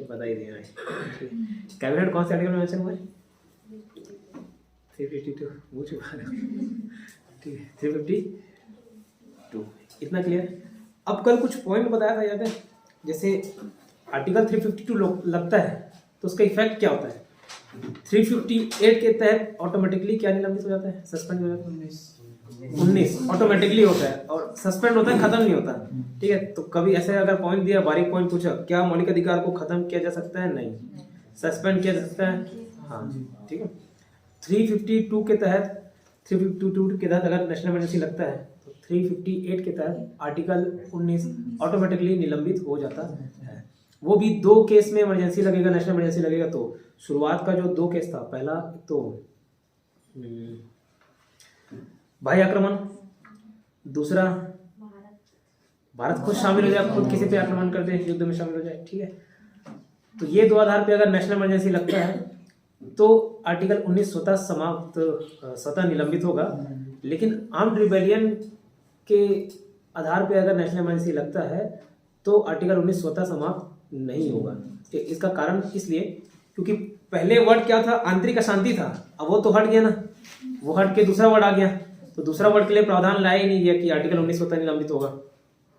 बता ही दिया है, कैबिनेट कौन से आर्टिकल में मेंशन हुआ है? 352, वो चुका है, ठीक है। 352, इतना क्लियर। अब कल कुछ पॉइंट बताया था, याद है? जैसे आर्टिकल 352 लगता है तो उसका इफेक्ट क्या होता है? 358 के तहत ऑटोमेटिकली क्या निलंबित हो जाता है, सस्पेंड हो जाता है? 19 ऑटोमेटिकली होता है, और सस्पेंड होता है, खत्म नहीं होता, ठीक है। तो कभी ऐसे अगर पॉइंट दिया, बारीक पॉइंट पूछा, क्या मौलिक अधिकार को खत्म किया जा सकता है? नहीं। सस्पेंड किया जा सकता है, हाँ, ठीक है। 352 के तहत अगर नेशनल इमरजेंसी लगता है तो 358 के तहत आर्टिकल 19 ऑटोमेटिकली निलंबित हो जाता है। वो भी 2 केस में इमरजेंसी लगेगा, नेशनल इमरजेंसी लगेगा। तो शुरुआत का जो 2 केस था, पहला तो भाई आक्रमण, दूसरा भारत खुद शामिल हो जाए, खुद किसी पे आक्रमण कर दे, युद्ध में शामिल हो जाए, ठीक है। तो ये 2 आधार पे अगर नेशनल इमरजेंसी लगता है तो आर्टिकल 19 स्वतः निलंबित होगा। लेकिन आर्म्ड रिबेलियन के आधार पे अगर नेशनल इमरजेंसी लगता है तो आर्टिकल 19 स्वतः समाप्त नहीं होगा। इसका कारण इसलिए क्योंकि पहले वर्ड क्या था? आंतरिक अशांति था। अब वो तो हट गया ना, वो हट के दूसरा वर्ड आ गया, तो दूसरा वर्ड के लिए प्रावधान लाया ही नहीं गया कि आर्टिकल 19 स्वतः निलंबित होगा,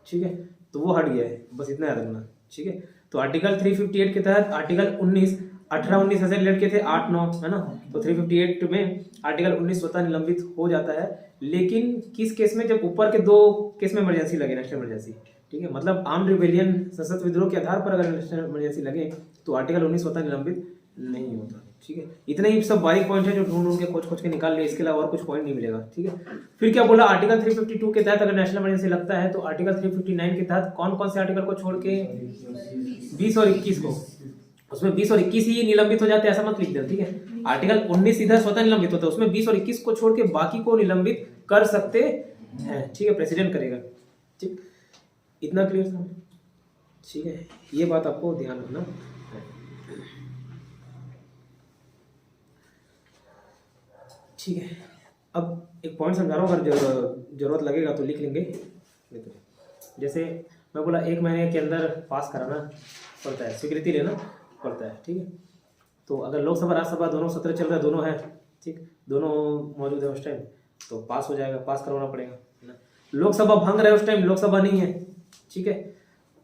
ठीक है। तो वो हट गया है, बस इतना याद रखना, ठीक है। तो आर्टिकल 358 के तहत आर्टिकल 19 18-19 ऐसे रिलेट के थे, 8-9, है ना। तो 358 में आर्टिकल 19 स्वतः निलंबित हो जाता है। लेकिन किस केस में? जब ऊपर के 2 केस में इमरजेंसी लगे, नेशनल इमरजेंसी, ठीक है। मतलब आर्म्ड रिबेलियन, सशस्त्र विद्रोह के आधार पर अगर नेशनल इमरजेंसी लगे तो आर्टिकल 19 स्वतः निलंबित नहीं होता, ठीक है। इतने ही सब बारीक पॉइंट है जो ढूंढ के खोज के निकाल लिए, इसके अलावा और कुछ पॉइंट नहीं मिलेगा, ठीक है। फिर क्या बोला? आर्टिकल 352 के तहत अगर नेशनल इमरजेंसी लगता है तो आर्टिकल 359 के तहत कौन कौन से आर्टिकल को छोड़ के 20 और 21 को, उसमें 20 और 21 ही निलंबित हो जाते हैं, ऐसा मत लिख देना, ठीक है। आर्टिकल 19 इधर स्वतः निलंबित होता है, उसमें 20 और 21 को छोड़ के बाकी को निलंबित कर सकते हैं, ठीक है। प्रेसिडेंट करेगा, ठीक। इतना क्लियर था, ठीक है। ये बात आपको ध्यान रखना है, ठीक है। अब एक पॉइंट समझा रहा हूँ, अगर जरूरत लगेगा तो लिख लेंगे। जैसे मैं बोला 1 महीने के अंदर पास कराना पड़ता है, स्वीकृति लेना पड़ता है, ठीक है। तो अगर लोकसभा राज्यसभा दोनों सत्र चल रहा है, दोनों है, ठीक, दोनों मौजूद है उस टाइम, तो पास हो जाएगा, पास करवाना पड़ेगा, है ना। लोकसभा भंग रहे उस टाइम, लोकसभा नहीं है, ठीक है,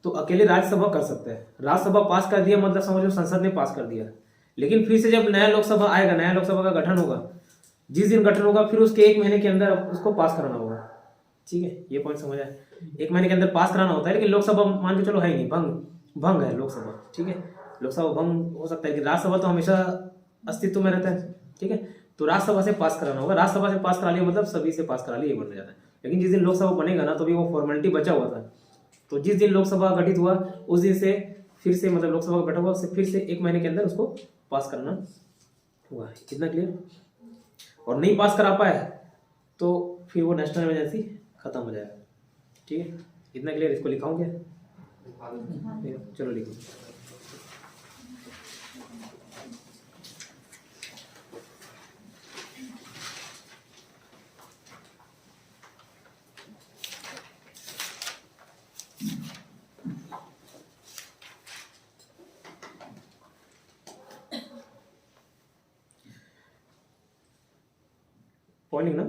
तो अकेले राज्यसभा कर सकते हैं। राज्यसभा पास कर दिया मतलब समझ लो संसद ने पास कर दिया। लेकिन फिर से जब नया लोकसभा आएगा, नया लोकसभा का गठन होगा, जिस दिन गठन होगा फिर उसके 1 महीने के अंदर उसको पास कराना होगा, ठीक है, ये पॉइंट समझ आए। 1 महीने के अंदर पास कराना होता है, लेकिन लोकसभा मान के चलो है ही नहीं, भंग है लोकसभा, ठीक है, लोकसभा भंग हो सकता है कि राज्यसभा तो हमेशा अस्तित्व में रहता है, ठीक है, तो राज्यसभा से पास कराना होगा। राज्यसभा से पास करा लिया मतलब सभी से पास करा लिया, ये बन जाता है। लेकिन जिस दिन लोकसभा बनेगा ना, तो भी वो फॉर्मेलिटी बचा हुआ था। तो जिस दिन लोकसभा गठित हुआ उस दिन से फिर से मतलब लोकसभा का बैठा हुआ उससे फिर से 1 महीने के अंदर उसको पास करना हुआ। कितना क्लियर? और नहीं पास करा पाए तो फिर वो नेशनल इमरजेंसी खत्म हो जाएगा, ठीक है, इतना क्लियर? इसको लिखाऊं क्या? चलो लिखो। पॉइंट लिखना।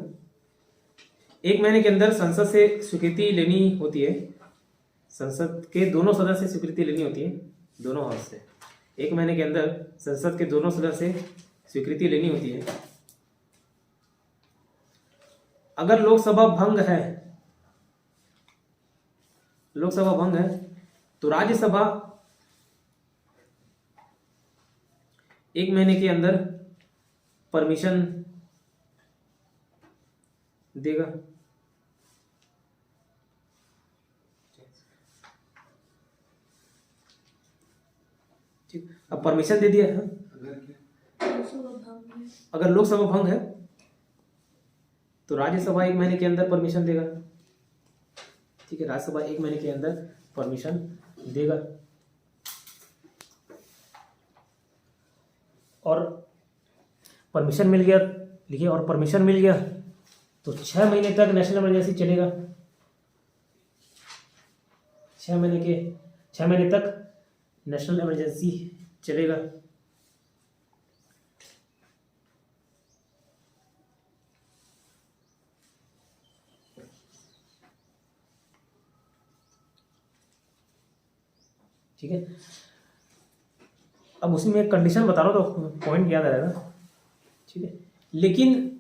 1 महीने के अंदर संसद से स्वीकृति लेनी होती है, संसद के दोनों सदन से स्वीकृति लेनी होती है, दोनों हाउस से। 1 महीने के अंदर संसद के दोनों सदन से स्वीकृति लेनी होती है। अगर लोकसभा भंग है, लोकसभा भंग है तो राज्यसभा 1 महीने के अंदर परमिशन देगा, ठीक। अब परमिशन दे दिया है, अगर लोकसभा भंग है तो राज्यसभा 1 महीने के अंदर परमिशन देगा, ठीक है, राज्यसभा 1 महीने के अंदर परमिशन देगा। और परमिशन मिल गया, लिखिए, और परमिशन मिल गया तो 6 महीने तक नेशनल इमरजेंसी चलेगा। 6 महीने तक नेशनल इमरजेंसी चलेगा। ठीक है, अब उसी में एक कंडीशन बता रहा हूं तो पॉइंट याद आएगा, ठीक है। लेकिन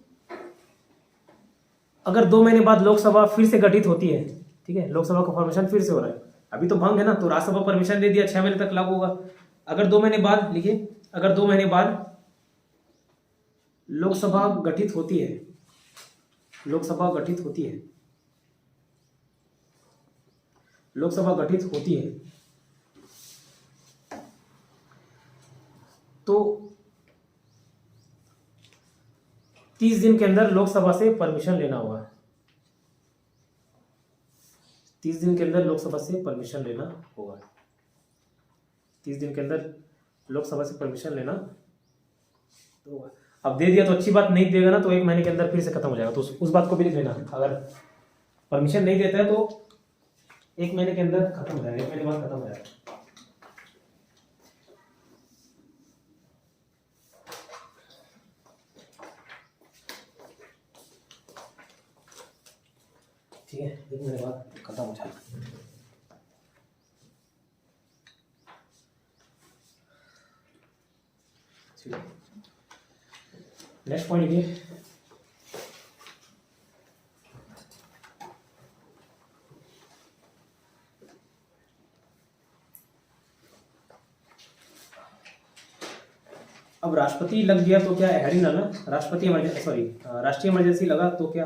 अगर 2 महीने बाद लोकसभा फिर से गठित होती है, ठीक है, लोकसभा का फॉर्मेशन फिर से हो रहा है, अभी तो भंग है ना, तो राज्यसभा परमिशन दे दिया, 6 महीने तक लागू होगा। अगर 2 महीने बाद, लिखिए, अगर 2 महीने बाद लोकसभा गठित होती है, लोकसभा गठित होती है, लोकसभा गठित होती है तो 30 दिन के अंदर लोकसभा से परमिशन लेना होगा। 30 दिन के अंदर लोकसभा से परमिशन लेना होगा। 30 दिन के अंदर लोकसभा से परमिशन लेना होगा। अब दे दिया तो अच्छी बात, नहीं देगा ना तो 1 महीने के अंदर फिर से खत्म हो जाएगा, तो उस बात को भी लिख लेना। अगर परमिशन नहीं देता है तो 1 महीने के अंदर खत्म हो जाएगा, 1 महीने बाद खत्म हो जाएगा। ठीक है, 1 महीने बाद खत्म हो जाएगा। नेक्स्ट पॉइंट लिखिए। अब राष्ट्रपति लग गया तो क्या हेडिंग ना, राष्ट्रपति इमरजेंसी, सॉरी, राष्ट्रीय इमरजेंसी लगा तो क्या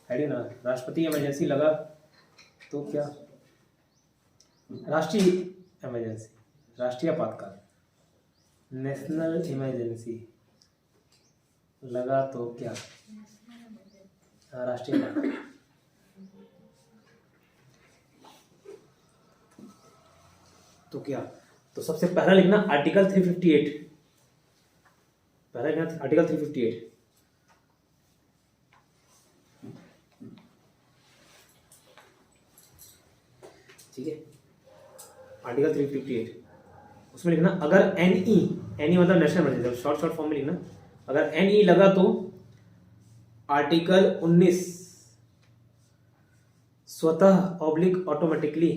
हेडिंग ना, राष्ट्रपति इमरजेंसी लगा तो क्या, राष्ट्रीय इमरजेंसी, राष्ट्रीय आपातकाल, नेशनल इमरजेंसी लगा तो क्या, राष्ट्रीय आपातकाल। तो क्या, तो सबसे पहला लिखना आर्टिकल 358, पहला लिखना आर्टिकल 358, ठीक है, आर्टिकल 358, उसमें लिखना अगर एनई मतलब नेशनल इमरजेंसी, शॉर्ट फॉर्म में लिखना, अगर एनई लगा तो आर्टिकल 19 स्वतः ऑब्लिक ऑटोमेटिकली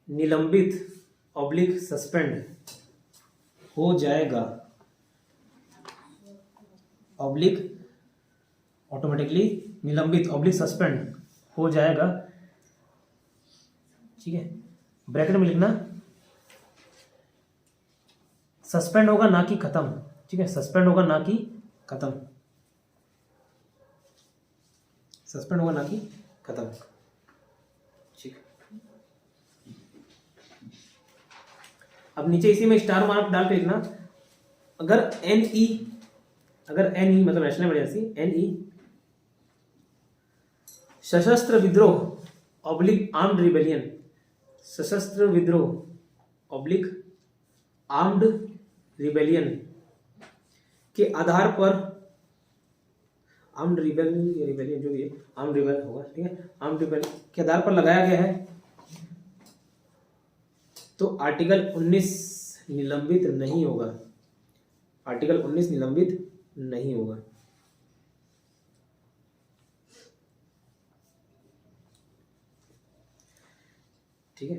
निलंबित ऑब्लिक सस्पेंड हो जाएगा, ऑब्लिक ऑटोमेटिकली निलंबित ऑब्लिक सस्पेंड हो जाएगा। ठीक है, ब्रैकेट में लिखना सस्पेंड होगा ना कि खत्म। ठीक है, सस्पेंड होगा ना कि खत्म, सस्पेंड होगा ना कि खत्म। ठीक, अब नीचे इसी में स्टार मार्क डाल के लिखना अगर एनई मतलब नेशनल इमरजेंसी, एनई सशस्त्र विद्रोह ऑब्लिक आर्म्ड रिबेलियन, सशस्त्र विद्रोह ऑब्लिक आर्म्ड रिबेलियन के आधार पर, आर्म्ड रिबेलियन जो भी है, आर्म्ड रिबेल होगा। ठीक है, आर्म्ड रिबेल के आधार पर लगाया गया है तो आर्टिकल 19 निलंबित नहीं होगा, आर्टिकल 19 निलंबित नहीं होगा। ठीक है,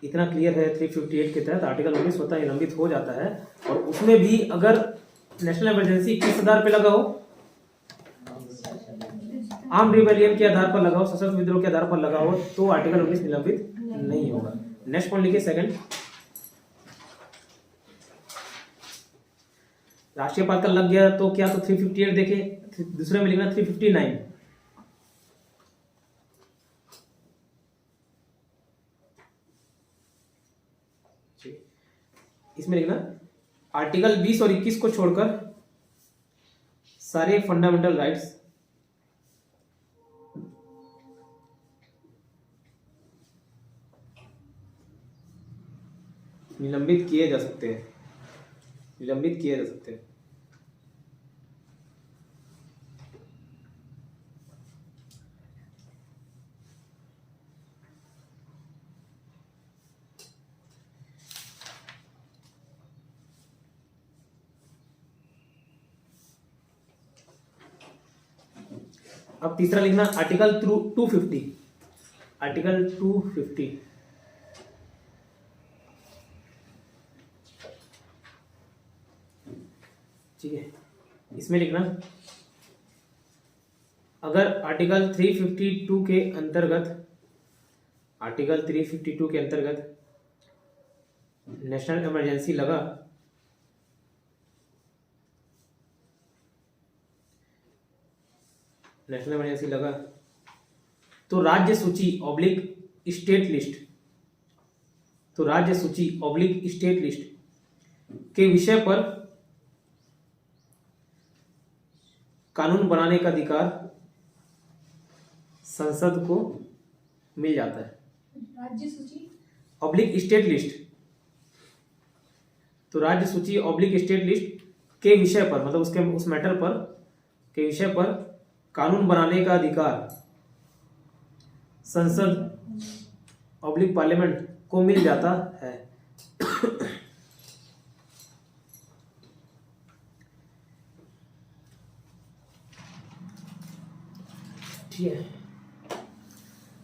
इतना क्लियर है। 358 के तहत आर्टिकल 19 स्वतः निलंबित हो जाता है और उसमें भी अगर नेशनल इमरजेंसी किस आधार पे लगा हो, आर्म रिबेलियन के आधार पर लगा हो, सशस्त्र विद्रोह के आधार पर लगा हो तो आर्टिकल 19 निलंबित नहीं होगा। नेक्स्ट पॉइंट लिखिए सेकंड, राष्ट्रीय पाल का लग गया तो क्या, तो 358 देखे, दूसरे में लिखना 359। इसमें लिखना आर्टिकल 20 और 21 को छोड़कर सारे फंडामेंटल राइट्स निलंबित किए जा सकते हैं, निलंबित किए जा सकते हैं। अब तीसरा लिखना आर्टिकल 250, आर्टिकल 250 ठीक है, इसमें लिखना अगर आर्टिकल 352 के अंतर्गत, आर्टिकल 352 के अंतर्गत नेशनल इमरजेंसी लगा नेशनल इमरजेंसी लगा तो राज्य सूची ऑब्लिक स्टेट लिस्ट, तो राज्य सूची ऑब्लिक स्टेट लिस्ट के विषय पर कानून बनाने का अधिकार संसद को मिल जाता है। राज्य सूची ऑब्लिक स्टेट लिस्ट, तो राज्य सूची ऑब्लिक स्टेट लिस्ट के विषय पर, मतलब उसके उस मैटर पर के विषय पर कानून बनाने का अधिकार संसद ऑब्लिक पार्लियामेंट को मिल जाता है। ठीक है,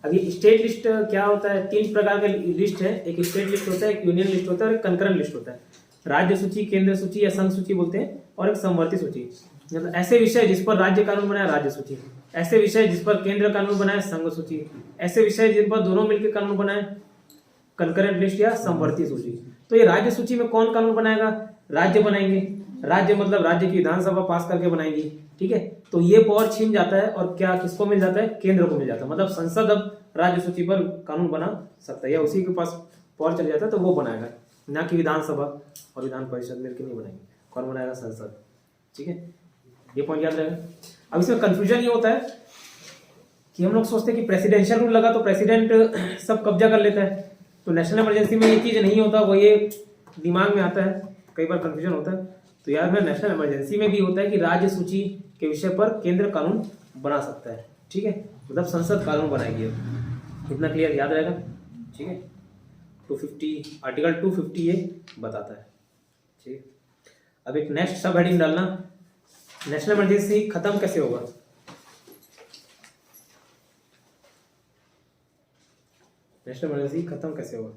अब ये स्टेट लिस्ट क्या होता है, तीन प्रकार के लिस्ट है, एक स्टेट लिस्ट होता है, एक यूनियन लिस्ट होता है और एक कंकरेंट लिस्ट होता है। राज्य सूची, केंद्र सूची या संघ सूची बोलते हैं, और एक समवर्ती सूची, मतलब ऐसे विषय जिस पर राज्य कानून बनाया राज्य सूची, ऐसे विषय जिस पर केंद्र कानून बनाए संघ सूची, ऐसे विषय जिन पर दोनों मिलकर कानून बनाए कंकरेंट लिस्ट या समवर्ती सूची। तो ये राज्य सूची में कौन कानून बनाएगा, राज्य बनाएंगे, राज्य मतलब राज्य की विधानसभा पास करके बनाएगी। ठीक है, तो ये पावर छीन जाता है और क्या किसको मिल जाता है, केंद्र को मिल जाता है, मतलब संसद अब राज्य सूची पर कानून बना सकता है या उसी के पास पावर चले जाता है तो वो बनाएगा, ना कि विधानसभा और विधान परिषद मिलकर नहीं बनाएंगे, कौन बनाएगा, संसद। ठीक है, ये पॉइंट याद रहेगा। अब इसमें कंफ्यूजन ये होता है कि हम लोग सोचते हैं कि प्रेसिडेंशियल रूल लगा तो प्रेसिडेंट सब कब्जा कर लेता है, तो नेशनल इमरजेंसी में ये चीज नहीं होता, वो ये दिमाग में आता है, कई बार कंफ्यूजन होता है। तो याद रखना नेशनल इमरजेंसी में भी होता है कि राज्य सूची के विषय पर केंद्र कानून बना सकता है। ठीक है, मतलब संसद कानून बनाएगी, इतना क्लियर याद रहेगा। ठीक है, 250 आर्टिकल 250 ये बताता है। ठीक है, अब एक नेक्स्ट सब हेडिंग डालना, नेशनल इमरजेंसी खत्म कैसे होगा। नेशनल इमरजेंसी खत्म कैसे होगा।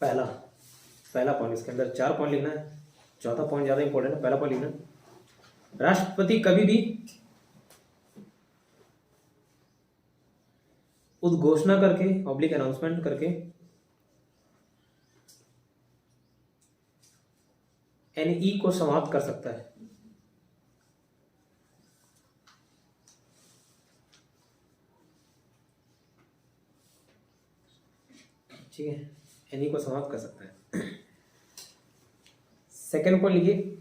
पहला पहला पॉइंट, इसके अंदर 4 पॉइंट लिखना है, चौथा पॉइंट ज्यादा इंपॉर्टेंट है, पहला पॉइंट लिखना है। राष्ट्रपति कभी भी उद्घोषणा करके पब्लिक अनाउंसमेंट करके एनई को समाप्त कर सकता है। ठीक है, एनई को समाप्त कर सकता है। सेकेंड पॉइंट लिखिए,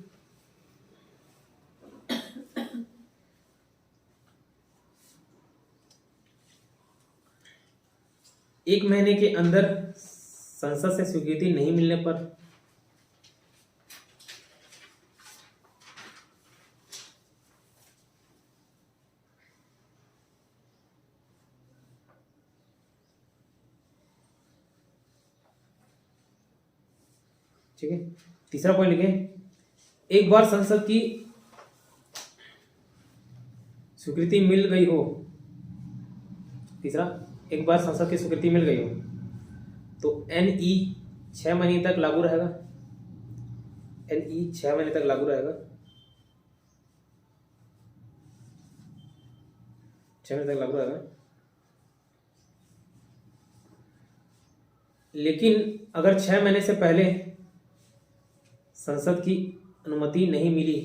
एक महीने के अंदर संसद से स्वीकृति नहीं मिलने पर ठीक है। तीसरा पॉइंट लिखें, एक बार संसद की स्वीकृति मिल गई हो, तीसरा, एक बार संसद की स्वीकृति मिल गई हो तो एनई 6 महीने तक लागू रहेगा। एनई 6 महीने तक लागू रहेगा, 6 महीने तक लागू रहेगा। लेकिन अगर 6 महीने से पहले संसद की अनुमति नहीं मिली,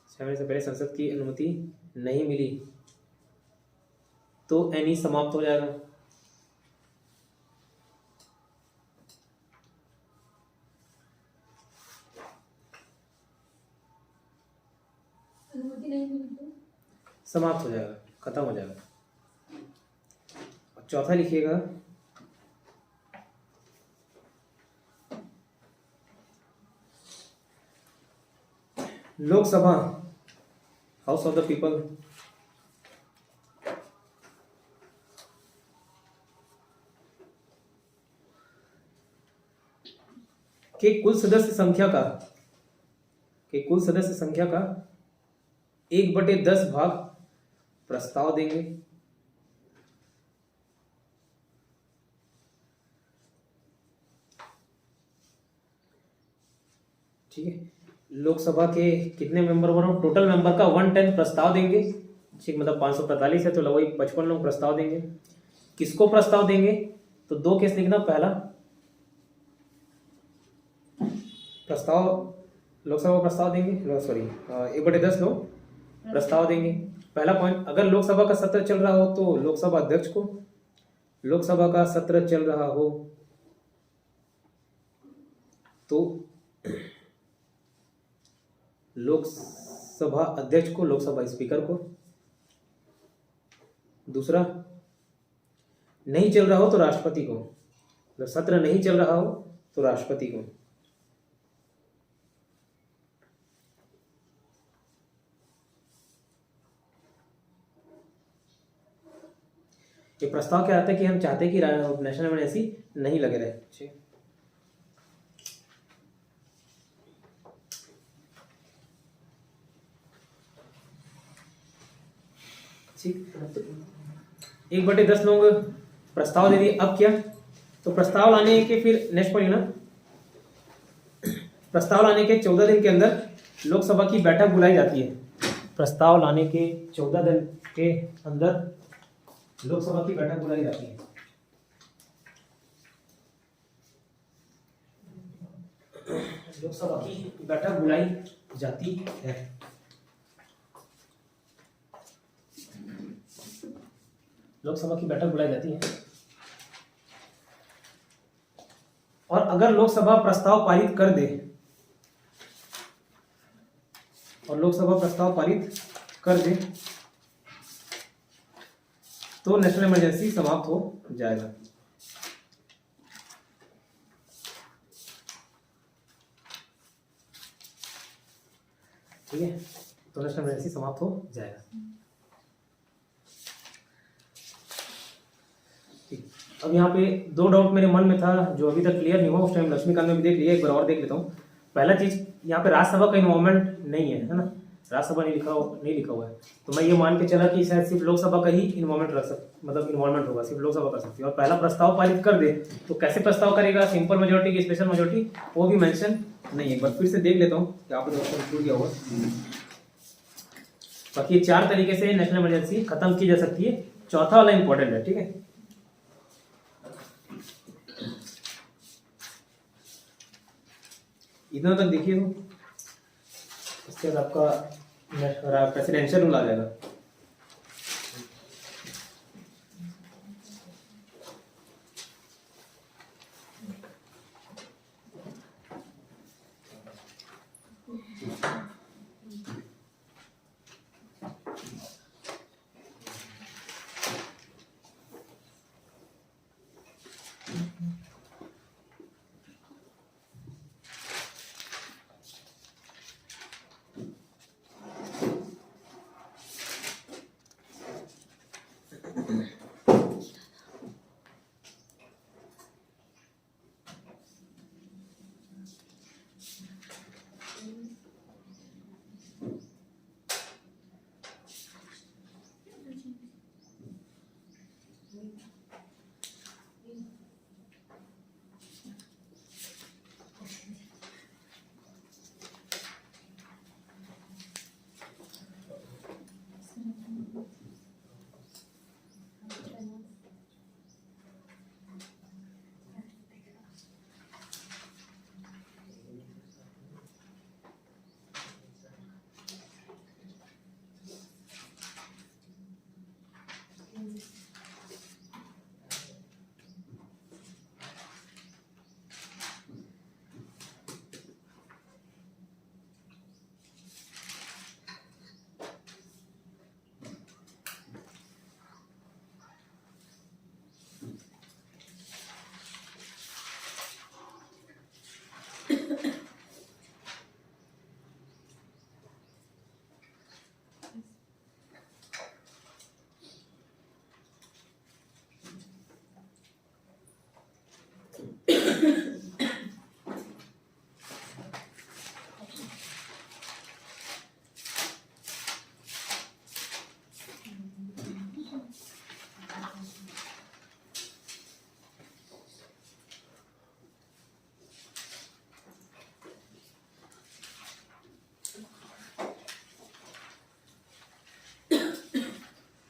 6 महीने से पहले संसद की अनुमति नहीं मिली तो एनई समाप्त हो जाएगा। अनुमति नहीं मिली तो समाप्त हो जाएगा, खत्म हो जाएगा। और चौथा लिखिएगा, Lok Sabha house of the people के कुल सदस्य संख्या का 1/10 भाग प्रस्ताव देंगे। ठीक है, लोकसभा के कितने मेंबर बनो, टोटल मेंबर का 1/10 प्रस्ताव देंगे। ठीक, मतलब 545 है तो वही 55 लोग प्रस्ताव देंगे। किसको प्रस्ताव देंगे, तो 2 केस लिखना। पहला प्रस्ताव लोकसभा प्रस्ताव देंगे, सॉरी 1/10 लोग प्रस्ताव देंगे। पहला पॉइंट, अगर लोकसभा का सत्र चल रहा हो तो लोकसभा अध्यक्ष को, लोकसभा का सत्र चल रहा हो तो लोकसभा अध्यक्ष को, लोकसभा स्पीकर को। दूसरा, नहीं चल रहा हो तो राष्ट्रपति को, जब सत्र नहीं चल रहा हो तो राष्ट्रपति को। ये प्रस्ताव क्या आता है कि हम चाहते हैं कि नेशनल इमरजेंसी नहीं लगे रहे। ठीक, 1/10 लोग प्रस्ताव दे दिए। अब क्या, तो प्रस्ताव लाने के फिर नेक्स्ट पॉइंट ना, प्रस्ताव लाने के 14 दिन के अंदर लोकसभा की बैठक बुलाई जाती है। प्रस्ताव लाने के 14 दिन के अंदर लोकसभा की बैठक बुलाई जाती है। लोकसभा की बैठक बुलाई जाती है। लोकसभा की बैठक बुलाई जाती है। और अगर लोकसभा प्रस्ताव पारित कर दे, और लोकसभा प्रस्ताव पारित कर दे तो नेशनल इमरजेंसी समाप्त हो जाएगा। ठीक है, तो नेशनल इमरजेंसी समाप्त हो जाएगा। ठीक, अब यहाँ पे दो डाउट मेरे मन में था जो अभी तक क्लियर नहीं हुआ, उस टाइम लक्ष्मीकांत में भी देख लिया, एक बार और देख लेता हूँ। पहला चीज यहाँ पे राज्यसभा का इन्वॉल्वमेंट नहीं है ना, राज्यसभा नहीं लिखा हुआ है, तो मैं ये मान के चला कि शायद सिर्फ लोकसभा का ही इन्वॉल्वमेंट मतलब इन्वॉल्वमेंट होगा, सिर्फ लोकसभा कर सकती है। और पहला प्रस्ताव पारित कर दे तो कैसे प्रस्ताव करेगा, सिंपल मेजोरिटी की स्पेशल मेजोरिटी, वो भी मेंशन नहीं है। एक बार फिर से देख लेता हूँ क्या पे छूट गया होगा। बाकी 4 तरीके से नेशनल इमरजेंसी खत्म की जा सकती है, चौथा वाला इंपॉर्टेंट है, ठीक है। इतना तक देखिए तो इसके बाद आपका प्रेसिडेंशियल रूल आ जाएगा।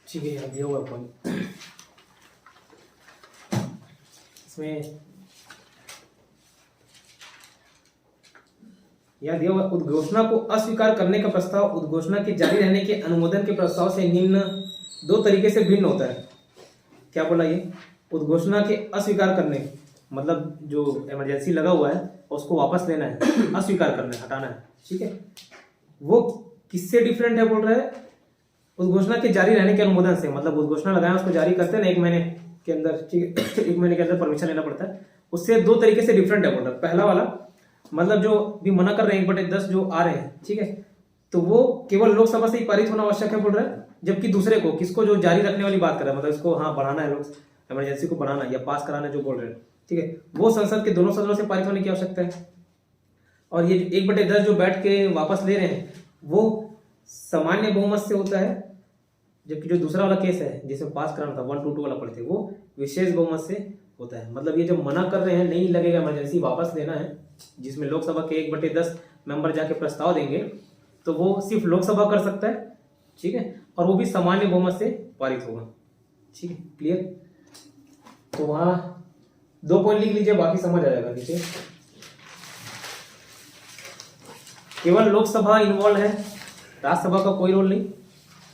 ठीक है, यहाँ दिया हुआ पॉइंट, इसमें यह दिया हुआ उद्घोषणा को अस्वीकार करने का प्रस्ताव उद्घोषणा के जारी रहने के अनुमोदन के प्रस्ताव से निम्न 2 तरीके से भिन्न होता है। क्या बोला ये, उद्घोषणा के अस्वीकार करने मतलब जो इमरजेंसी लगा हुआ है उसको वापस लेना है, अस्वीकार करना है, हटाना है, ठीक है। वो किससे डिफरेंट है बोल रहा है, उद्घोषणा के जारी रहने के अनुमोदन से, मतलब उद्घोषणा लगाया उसको जारी करते हैं ना 1 महीने के अंदर, ठीक है, 1 महीने के अंदर परमिशन लेना पड़ता है, उससे 2 तरीके से डिफरेंट है बोल रहा है। पहला वाला मतलब जो भी मना कर रहे हैं 1/10 जो आ रहे हैं, ठीक है, तो वो केवल लोकसभा से ही पारित होना आवश्यक है बोल रहा है, जबकि दूसरे को किसको जो जारी रखने वाली बात कर रहा है, मतलब इसको हाँ बढ़ाना है, लोग इमरजेंसी को बढ़ाना या पास कराना जो बोल रहे हैं, ठीक है, वो संसद के दोनों सदनों से पारित होने की आवश्यकता है। और ये 1/10 जो बैठ के वापस ले रहे हैं वो सामान्य बहुमत से होता है, जबकि जो दूसरा वाला केस है जिसमें पास कराना था 1-2 वाला पढ़ते वो विशेष बहुमत से होता है। मतलब ये जब मना कर रहे हैं नहीं लगेगा इमरजेंसी वापस लेना है, जिसमें लोकसभा के 1/10 मेंबर जाके प्रस्ताव देंगे, तो वो सिर्फ लोकसभा कर सकता है, ठीक है, और वो भी सामान्य बहुमत से पारित होगा, ठीक है, क्लियर। तो वहां 2 पॉइंट लिख लीजिए, बाकी समझ आ जाएगा नीचे। केवल लोकसभा इन्वॉल्व है, राज्यसभा का कोई रोल नहीं,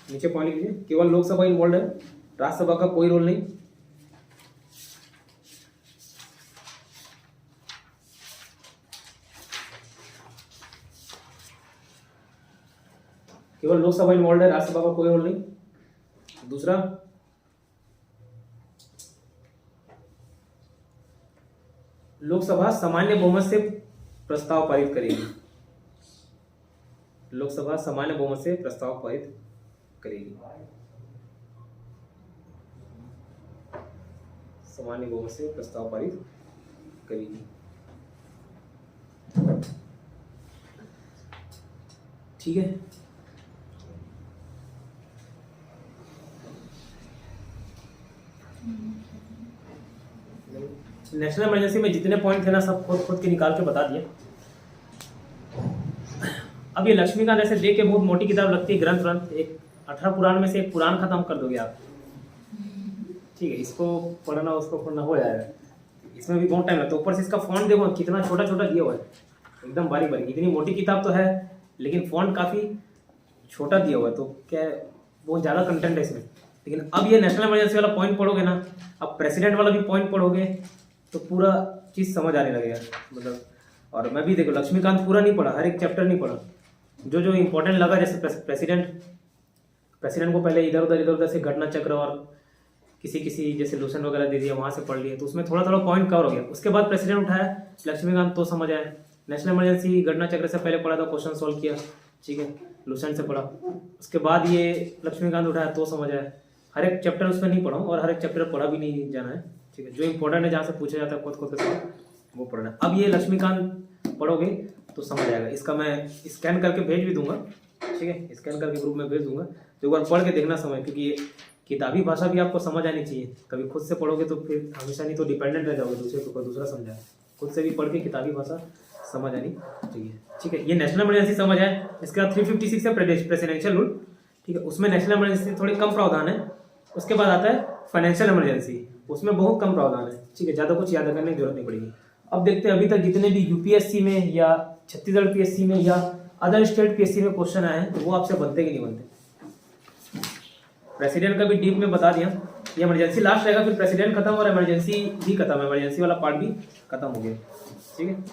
नीचे पॉइंट लिख लीजिए, केवल लोकसभा इन्वॉल्व है, राज्यसभा का कोई रोल नहीं। केवल लोकसभा इन्वॉल्व है, राज्यसभा का कोई रोल नहीं। दूसरा, लोकसभा सामान्य बहुमत से प्रस्ताव पारित करेगी, लोकसभा सामान्य बहुमत से प्रस्ताव पारित करेगी। सामान्य बहुमत से प्रस्ताव पारित करेगी। ठीक है। नेशनल इमरजेंसी में जितने पॉइंट थे ना सब खुद के निकाल के बता दिए। अब ये लक्ष्मीकांत ऐसे देख के बहुत मोटी किताब लगती है, ग्रंथ एक 18 पुराण में से एक पुराण खत्म कर दोगे आप। ठीक है, इसको पढ़ना उसको पढ़ना हो जाएगा, इसमें भी बहुत टाइम लगता है। ऊपर से इसका फॉन्ट देखो कितना छोटा छोटा दिया हुआ है, एकदम बारीक बारीक। इतनी मोटी किताब तो है लेकिन फॉन्ट काफ़ी छोटा दिया हुआ है, तो क्या बहुत ज़्यादा कंटेंट है इसमें। लेकिन अब ये नेशनल इमरजेंसी वाला पॉइंट पढ़ोगे ना, अब प्रेसिडेंट वाला भी पॉइंट पढ़ोगे तो पूरा चीज़ समझ आने लगेगा मतलब। और मैं भी देखो लक्ष्मीकांत पूरा नहीं पढ़ा, हर एक चैप्टर नहीं पढ़ा, जो जो इंपॉर्टेंट लगा, जैसे प्रेसिडेंट को पहले इधर उधर से घटना चक्र और किसी जैसे लोशन वगैरह दे दिया, वहाँ से पढ़ लिया, तो उसमें थोड़ा थोड़ा पॉइंट कवर हो गया। उसके बाद प्रेसिडेंट उठाया, लक्ष्मीकांत तो समझ आया। नेशनल इमरजेंसी घटना चक्र से पहले पढ़ा था, क्वेश्चन सॉल्व किया, ठीक है, लोशन से पढ़ा। उसके बाद ये लक्ष्मीकांत उठाया तो समझ आया। हर एक चैप्टर उसमें नहीं पढ़ा और हर एक चैप्टर पढ़ा भी नहीं जाना है, ठीक है। जो इंपॉर्टेंट है, जहाँ से पूछा जाता है खुद वो पढ़ना है। अब ये लक्ष्मीकांत पढ़ोगे तो समझ आएगा। इसका मैं स्कैन करके भेज भी दूंगा, ठीक है, स्कैन करके ग्रुप में भेज दूंगा, तो एक बार पढ़ के देखना समय, क्योंकि ये किताबी भाषा भी आपको समझ आनी चाहिए। कभी खुद से पढ़ोगे तो फिर हमेशा नहीं तो डिपेंडेंट रह जाओगे दूसरे के ऊपर, दूसरा समझाए। खुद से भी पढ़ के किताबी भाषा समझ आनी चाहिए, ठीक है। ये नेशनल इमरजेंसी समझ आए। इसके बाद 356 है प्रेसिडेंशियल रूल, ठीक है, उसमें नेशनल इमरजेंसी थोड़ी कम प्रावधान है। उसके बाद आता है फाइनेंशियल इमरजेंसी, उसमें बहुत कम प्रावधान है, ठीक है, ज़्यादा कुछ याद करने की जरूरत नहीं पड़ेगी। अब देखते हैं अभी तक जितने भी यूपीएससी में या छत्तीसगढ़ पीएससी में या अदर स्टेट पीएससी में क्वेश्चन आए हैं, तो वो आपसे बनते कि नहीं बनते। प्रेसिडेंट का भी डीप में बता दिया। ये इमरजेंसी लास्ट रहेगा, फिर प्रेसिडेंट खत्म और इमरजेंसी भी खत्म है, इमरजेंसी वाला पार्ट भी खत्म हो गया, ठीक है।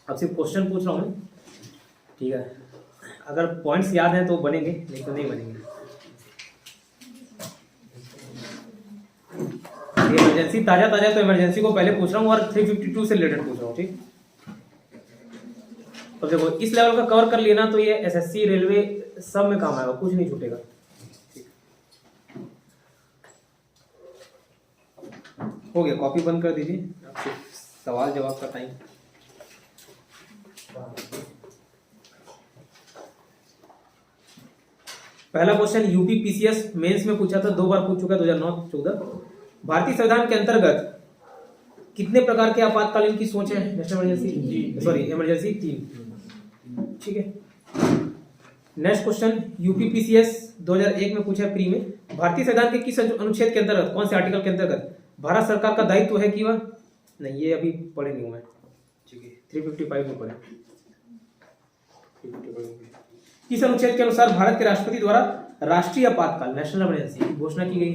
अब सिर्फ क्वेश्चन पूछ रहा हूँ, ठीक है। अगर पॉइंट्स याद हैं तो बनेंगे, नहीं तो नहीं बनेंगे। इमरजेंसी ताजा तो इमरजेंसी को पहले पूछ रहा हूँ और 352 से रिलेटेड पूछ रहा हूँ, ठीक। तो देखो इस लेवल का कवर कर लिया ना, तो ये एसएससी रेलवे सब में काम आएगा, कुछ नहीं छूटेगा। हो गया, कॉपी बंद कर दीजिए, सवाल जवाब का टाइम। पहला क्वेश्चन यूपी पीसीएस मेंस में पूछा था, 2 बार पूछ चुका है, 2009-14। भारतीय संविधान के अंतर्गत कितने प्रकार के आपातकालीन की सोच है नेशनल इमरजेंसी, सॉरी इमरजेंसी 3, ठीक है। नेक्स्ट क्वेश्चन यूपी पीसीएस 2001 में पूछा है प्री में, भारतीय संविधान के किस अनुच्छेद के अंतर्गत, कौन से आर्टिकल के अंतर्गत भारत सरकार का दायित्व है कि वह, नहीं ये अभी पढ़े नहीं हूं मैं, ठीक है, 355 में पढ़े। किस अनुच्छेद के अनुसार भारत के राष्ट्रपति द्वारा राष्ट्रीय आपातकाल नेशनल इमरजेंसी की घोषणा की गई,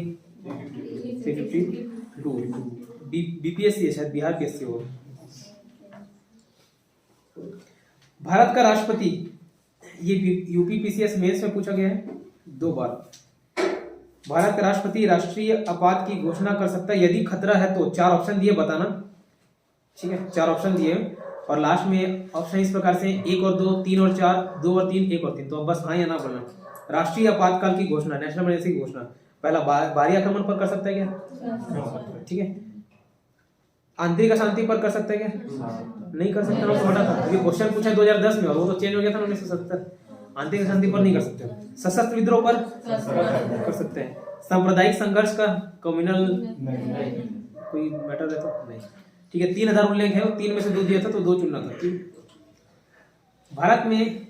352। बीपीएससी है शायद, बिहार पीएससी हो। भारत का राष्ट्रपति, ये यूपी पीसीएस मेंस में पूछा गया है 2 बार। भारत का राष्ट्रपति राष्ट्रीय आपात की घोषणा कर सकता है यदि खतरा है तो। 4 ऑप्शन दिए, बताना, ठीक है, 4 ऑप्शन दिए और लास्ट में ऑप्शन इस प्रकार से 1 और 2, 3 और 4, 2 और 3, 1 और 3। तो अब बस हाँ या ना बोलना। राष्ट्रीय आपातकाल की घोषणा, नेशनल इमरजेंसी की घोषणा, पहला भारी आक्रमण पर कर सकता है क्या, ठीक है। आंतरिक अशांति पर कर सकता है क्या, नहीं कर सकता, वो हटा था। अभी क्वेश्चन पूछा 2010 में और वो तो चेंज हो गया था 1970। आंतरिक अशांति पर नहीं कर सकते। सशस्त्र विद्रोह पर कर सकते हैं। सांप्रदायिक संघर्ष का, कम्युनल कोई मैटर है तो नहीं, ठीक है। 3000 उल्लेख है, 3 में से 2 दिया था तो 2 चुनना था, ठीक। भारत में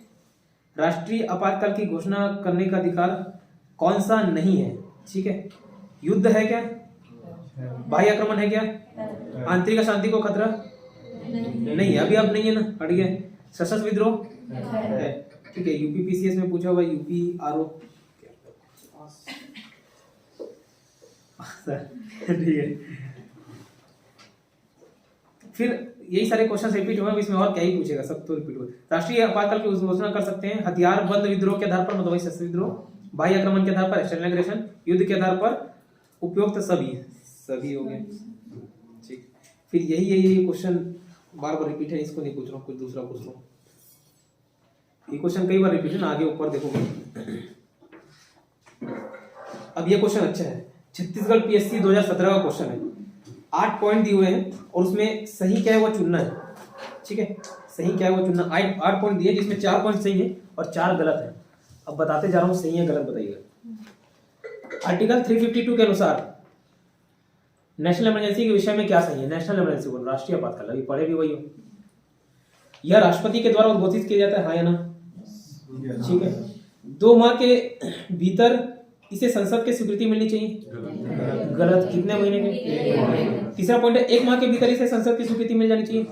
राष्ट्रीय आपातकाल की घोषणा करने का अधिकार कौन सा नहीं है, ठीक है। युद्ध है क्या, बाह्य आक्रमण है क्या, आंतरिक अशांति को खतरा नहीं है, अभी अब नहीं है ना, हट गया। सशस्त्र विद्रोह है, ठीक है। यूपी पीसीएस में पूछा हुआ, यूपी आरओ, ठीक है। फिर यही सारे क्वेश्चन रिपीट हुए, इसमें और क्या ही पूछेगा, सब तो रिपीट हुए। राष्ट्रीय आपातकाल की घोषणा कर सकते हैं हथियार बंद विद्रोह के आधार पर, मतलब सशस्त्र विद्रोह, बाह्य आक्रमण के आधार पर एक्सटर्नल एग्रेशन, युद्ध के आधार पर उपयुक्त सभी हो गए, ठीक। फिर यही क्वेश्चन बार बार रिपीट है, इसको नहीं पूछ रहा हूँ, कुछ दूसरा पूछ रहा हूँ। ये क्वेश्चन कई बार रिपीट है ना, आगे ऊपर देखोगे। अब ये क्वेश्चन अच्छा है, छत्तीसगढ़ पीएससी 2017 का क्वेश्चन है। 8 पॉइंट दिए हुए हैं और उसमें सही क्या है वो चुनना है, ठीक है। सही क्या है वो चुनना। 8 पॉइंट दिए जिसमें 4 पॉइंट सही है और 4 गलत है। अब बताते जा रहा हूँ, सही है गलत बताइएगा। आर्टिकल 352 के अनुसार नेशनल इमरजेंसी के विषय में क्या सही है? नेशनल इमरजेंसी बोल, राष्ट्रीय आपातकाल, अभी पढ़े भी वही हो। यह राष्ट्रपति के द्वारा उद्घोषित किया जाता है, हाँ या ना? ठीक है। 2 माह के भीतर इसे संसद की स्वीकृति मिलनी चाहिए, गलत। कितने महीने के? तीसरा पॉइंट है 1 माह के भीतर इसे संसद की स्वीकृति मिल जानी चाहिए,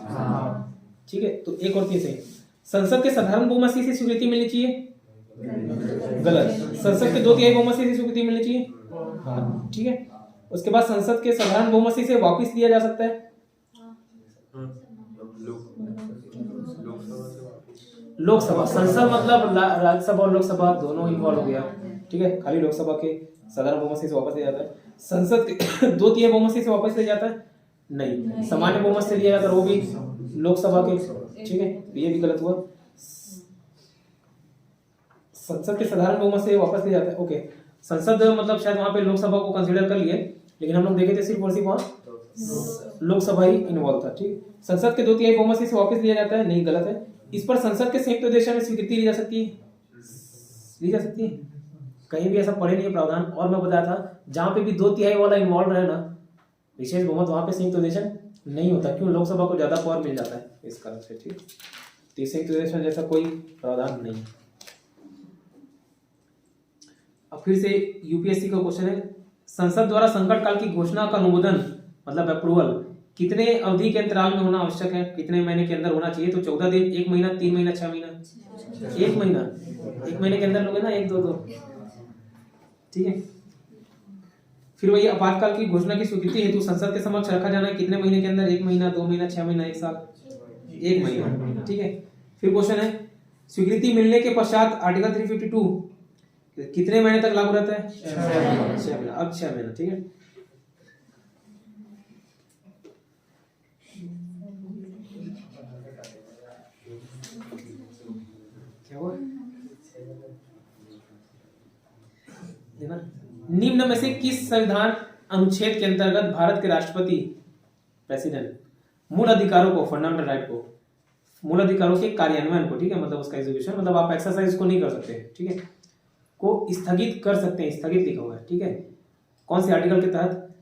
ठीक है। तो 1 और 3 सही। संसद के साधारण बहुमत से स्वीकृति मिलनी चाहिए, गलत। संसद के 2/3 बहुमत से स्वीकृति मिलनी चाहिए, हाँ, ठीक है। उसके बाद संसद के साधारण बहुमत से वापस लिया जा सकता है। लोकसभा, संसद मतलब राज्यसभा और लोकसभा दोनों इन्वॉल्व हो गया, ठीक है। खाली लोकसभा के साधारण बहुमत से वापस ले जाता है। संसद के 2/3 बहुमत से वापस ले जाता है, नहीं। सामान्य बहुमत से लिया जाता है, वो भी लोकसभा के, ठीक है। तो ये भी गलत हुआ। संसद के साधारण बहुमत से वापस ले जाता है, ओके। संसद मतलब शायद वहां पे लोकसभा को कंसीडर कर लिए, लेकिन हम लोग देखे थे सिर्फ और सिर्फ वहां लोकसभा ही इन्वॉल्व था, ठीक। संसद के 2/3 बहुमत से वापस लिया जाता है, नहीं, गलत है। इस पर संसद के संयुक्त अधिवेशन में स्वीकृति ली जा सकती है, ली जा सकती है। कहीं भी ऐसा पढ़े नहीं है प्रावधान। और मैं बताया था जहां पे भी 2/3 वाला इन्वॉल्व रहे ना, विशेष बहुमत, वहां पे संयुक्त अधिवेशन नहीं होता। क्यों? लोकसभा को ज्यादा पावर मिल जाता है इस कारण से, ठीक। तो संयुक्त अधिवेशन जैसा कोई प्रावधान नहीं। अब फिर से यूपीएससी का क्वेश्चन है, संसद द्वारा संकट काल की घोषणा का अनुमोदन मतलब अप्रूवल कितने अवधि के अंतराल में होना आवश्यक है? कितने महीने के अंदर होना चाहिए? तो 14 दिन, 1 महीना, 3 महीना, 6 महीना? 1 महीना। 1 महीने के अंदर लोगे ना, 1 2 ठीक है। फिर वही आपातकाल की घोषणा की स्वीकृति हेतु संसद के समक्ष रखा जाना है कितने महीने के अंदर? 1 महीना, 2 महीना, 6 महीना, 1 साल? 1 महीना, ठीक है। फिर क्वेश्चन है, स्वीकृति मिलने के पश्चात आर्टिकल 352 कितने महीने तक लागू रहता है? 6 महीना। अब 6 महीना, ठीक है। क्या हुआ? निम्न में से किस संविधान अनुच्छेद के अंतर्गत भारत के राष्ट्रपति प्रेसिडेंट मूल अधिकारों को, फंडामेंटल राइट को, मूल अधिकारों के कार्यान्वयन को, ठीक है, मतलब उसका एग्जीक्यूशन, मतलब आप एक्सरसाइज को नहीं कर सकते, ठीक है, को स्थगित कर सकते हैं, स्थगित लिखा हुआ है, ठीक है। कौन से आर्टिकल के तहत?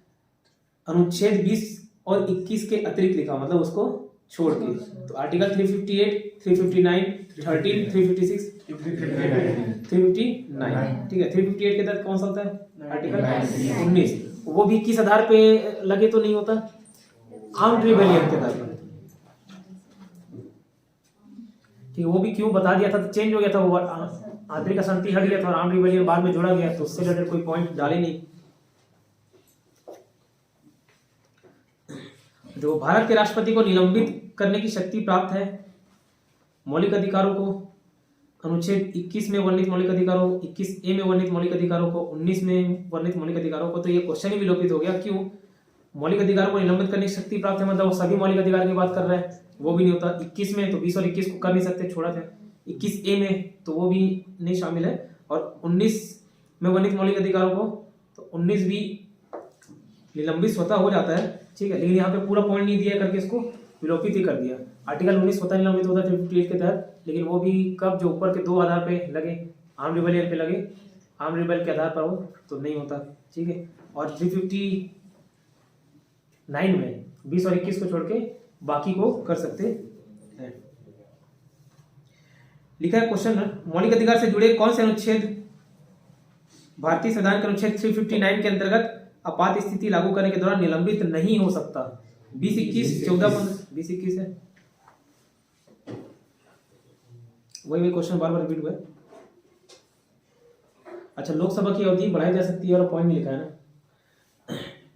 अनुच्छेद 20 और 21 के अतिरिक्त लिखा, मतलब उसको छोड़ के। तो आर्टिकल 358, 359, 13, 356, 359, ठीक है। 358 के तहत कौन सा होता है? आर्टिकल 19। वो भी किस आधार पे लगे तो नहीं होता? आर्म्ड रिबेलियन के आधार पर, ठीक है। वो भी क्यों बता दिया था, तो चेंज हो गया था, वो आंतरिक अशांति हट गया था और आर्म्ड रिबेलियन बाद में जोड़ा गया, तो उससे रिलेटेड कोई पॉइंट डाले नहीं। जो भारत के राष्ट्रपति को निलंबित करने की शक्ति प्राप्त है मौलिक अधिकारों को, अनुच्छेद 21 में वर्णित मौलिक अधिकारों, 21A में वर्णित मौलिक अधिकारों को, 19 में वर्णित मौलिक अधिकारों को। तो ये क्वेश्चन ही विलोपित हो गया। क्यों? मौलिक अधिकारों को निलंबित करने की शक्ति प्राप्त है, मतलब वो सभी मौलिक अधिकार की बात कर रहे हैं, वो भी नहीं होता। 21 में तो 20 और 21 को कर नहीं सकते, छोड़ा थे। 21A में तो वो भी नहीं शामिल है, और 19 में वर्णित मौलिक अधिकारों को, तो 19 भी निलंबित स्वतः हो जाता है, ठीक है। लेकिन यहाँ पे पूरा पॉइंट नहीं दिया करके इसको विलोपित ही कर दिया। आर्टिकल 19 स्वतः निलंबित होता है 358 के तहत, लेकिन वो भी कब? जो ऊपर के 2 आधार पे लगे, आर्म्ड रिबेलियन पे लगे, आर्म्ड रिबेल के आधार पर हो तो नहीं होता, ठीक है। और 359 में 20 और 21 को छोड़ के बाकी को कर सकते हैं। लिखा है क्वेश्चन, मौलिक अधिकार से जुड़े कौन से अनुच्छेद भारतीय संविधान के अनुच्छेद 359 के अंतर्गत आपात स्थिति लागू करने के दौरान निलंबित नहीं हो सकता? 20, 21, 14, 15, 20, 21 है। वही क्वेश्चन बार बार रिपीट हुआ है। अच्छा, लोकसभा की अवधि बढ़ाई जा सकती है, और पॉइंट नहीं लिखा है ना।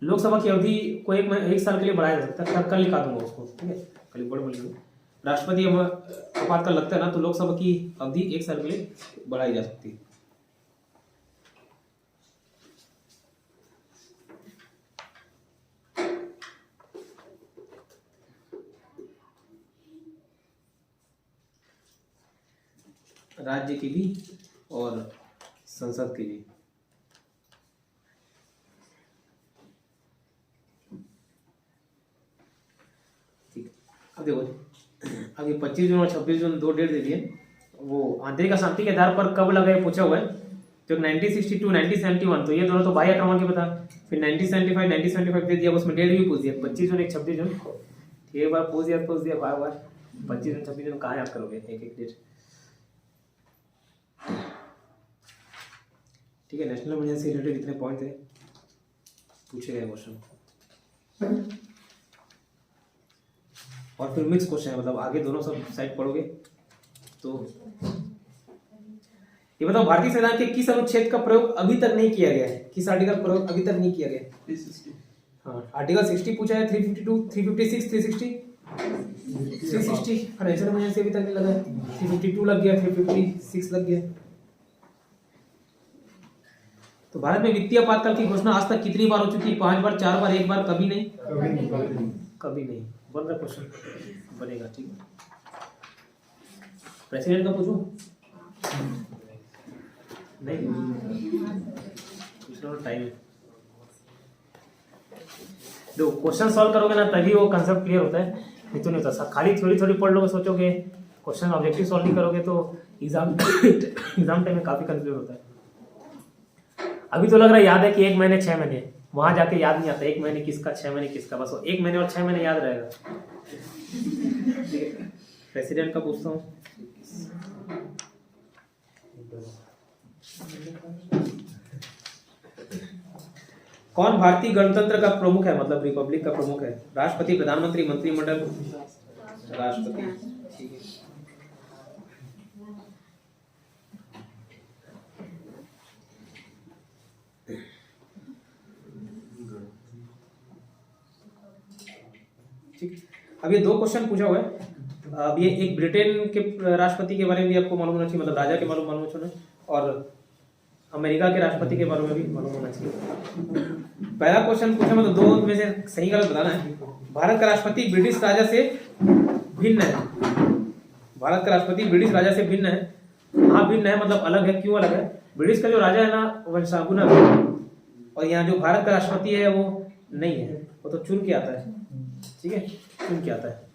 लोकसभा की अवधि को 1 साल के लिए बढ़ाया जा सकता है, कल लिखा दूंगा उसको, ठीक है, कल बड़े बोलिए। राष्ट्रपति आपातकाल लगता है ना, तो लोकसभा की अवधि 1 साल के लिए बढ़ाई जा सकती है। राज्य की भी और संसद की भी। ठीक, अब देखो, अब ये 25 जून और 26 जून 2 डेट दे दिए। वो आंतरिक अशांति के आधार पर कब लगा ये पूछा हुआ है। तो 1962, 1971, तो ये दोनों तो बाह्य आक्रमण के बता। फिर 1975, 1975 दे दिया, उसमें डेट भी पूछ दिया, 25 जून, 26 जून। एक बार पूछ दिया बार बार। 25 जून 26 जून कहाँ याद करोगे एक एक डेट। ठीक है, नेशनल इमरजेंसी रिलेटेड इतने पॉइंट थे, पूछे गए क्वेश्चन। और फिर मिक्स क्वेश्चन है, मतलब आगे दोनों सब साइड पढ़ोगे तो। ये बताओ, भारतीय संविधान के किस अनुच्छेद का प्रयोग अभी तक नहीं किया गया है। किस आर्टिकल प्रयोग अभी तक नहीं किया गया। 360। हाँ, आर्टिकल 60 पूछा है, 352, 356, 360, 360 फाइनेंशियल इमरजेंसी अभी तक नहीं लगा है। 352 लग गया, 356 लग गया। तो भारत में वित्तीय आपातकाल की घोषणा आज तक कितनी बार हो चुकी है। 5 बार, 4 बार, 1 बार, कभी नहीं। कभी नहीं बन रहा क्वेश्चन, बनेगा। ठीक है, प्रेसिडेंट का पूछूं नहीं, दूसरा टाइम है। दो क्वेश्चन सॉल्व करोगे ना तभी वो कंसेप्ट क्लियर होता है, नहीं तो नहीं होता। खाली थोड़ी थोड़ी पढ़ लोगे, सोचोगे क्वेश्चन ऑब्जेक्टिव सॉल्व नहीं करोगे तो एग्जाम टाइम में काफी कंफ्यूज होता है। अभी तो लग रहा है याद है कि 1 महीने 6 महीने, वहां जाके याद नहीं आता 1 महीने किसका 6 महीने किसका, बस वो 1 महीने और 6 महीने याद रहेगा। प्रेसिडेंट का पूछता हूँ। कौन भारतीय गणतंत्र का प्रमुख है, मतलब रिपब्लिक का प्रमुख है। राष्ट्रपति, प्रधानमंत्री, मंत्रिमंडल। राष्ट्रपति। ठीक है, ठीक। अब ये 2 क्वेश्चन पूछा हुआ है। अब ये एक ब्रिटेन के राष्ट्रपति के बारे में भी आपको मालूम होना चाहिए, मतलब राजा के मालूम होना चाहिए, और अमेरिका के राष्ट्रपति के बारे में भी मालूम होना चाहिए। पहला क्वेश्चन पूछा, मतलब 2 में से सही गलत बताना है। भारत का राष्ट्रपति ब्रिटिश राजा से भिन्न है। भारत का राष्ट्रपति ब्रिटिश राजा से भिन्न है। हाँ भिन्न है, मतलब अलग है। क्यों अलग है। ब्रिटिश का जो राजा है ना वंशागुना है, और यहाँ जो भारत का राष्ट्रपति है वो नहीं है, वो तो चुन के आता है। ठीक है, चुन के आता है।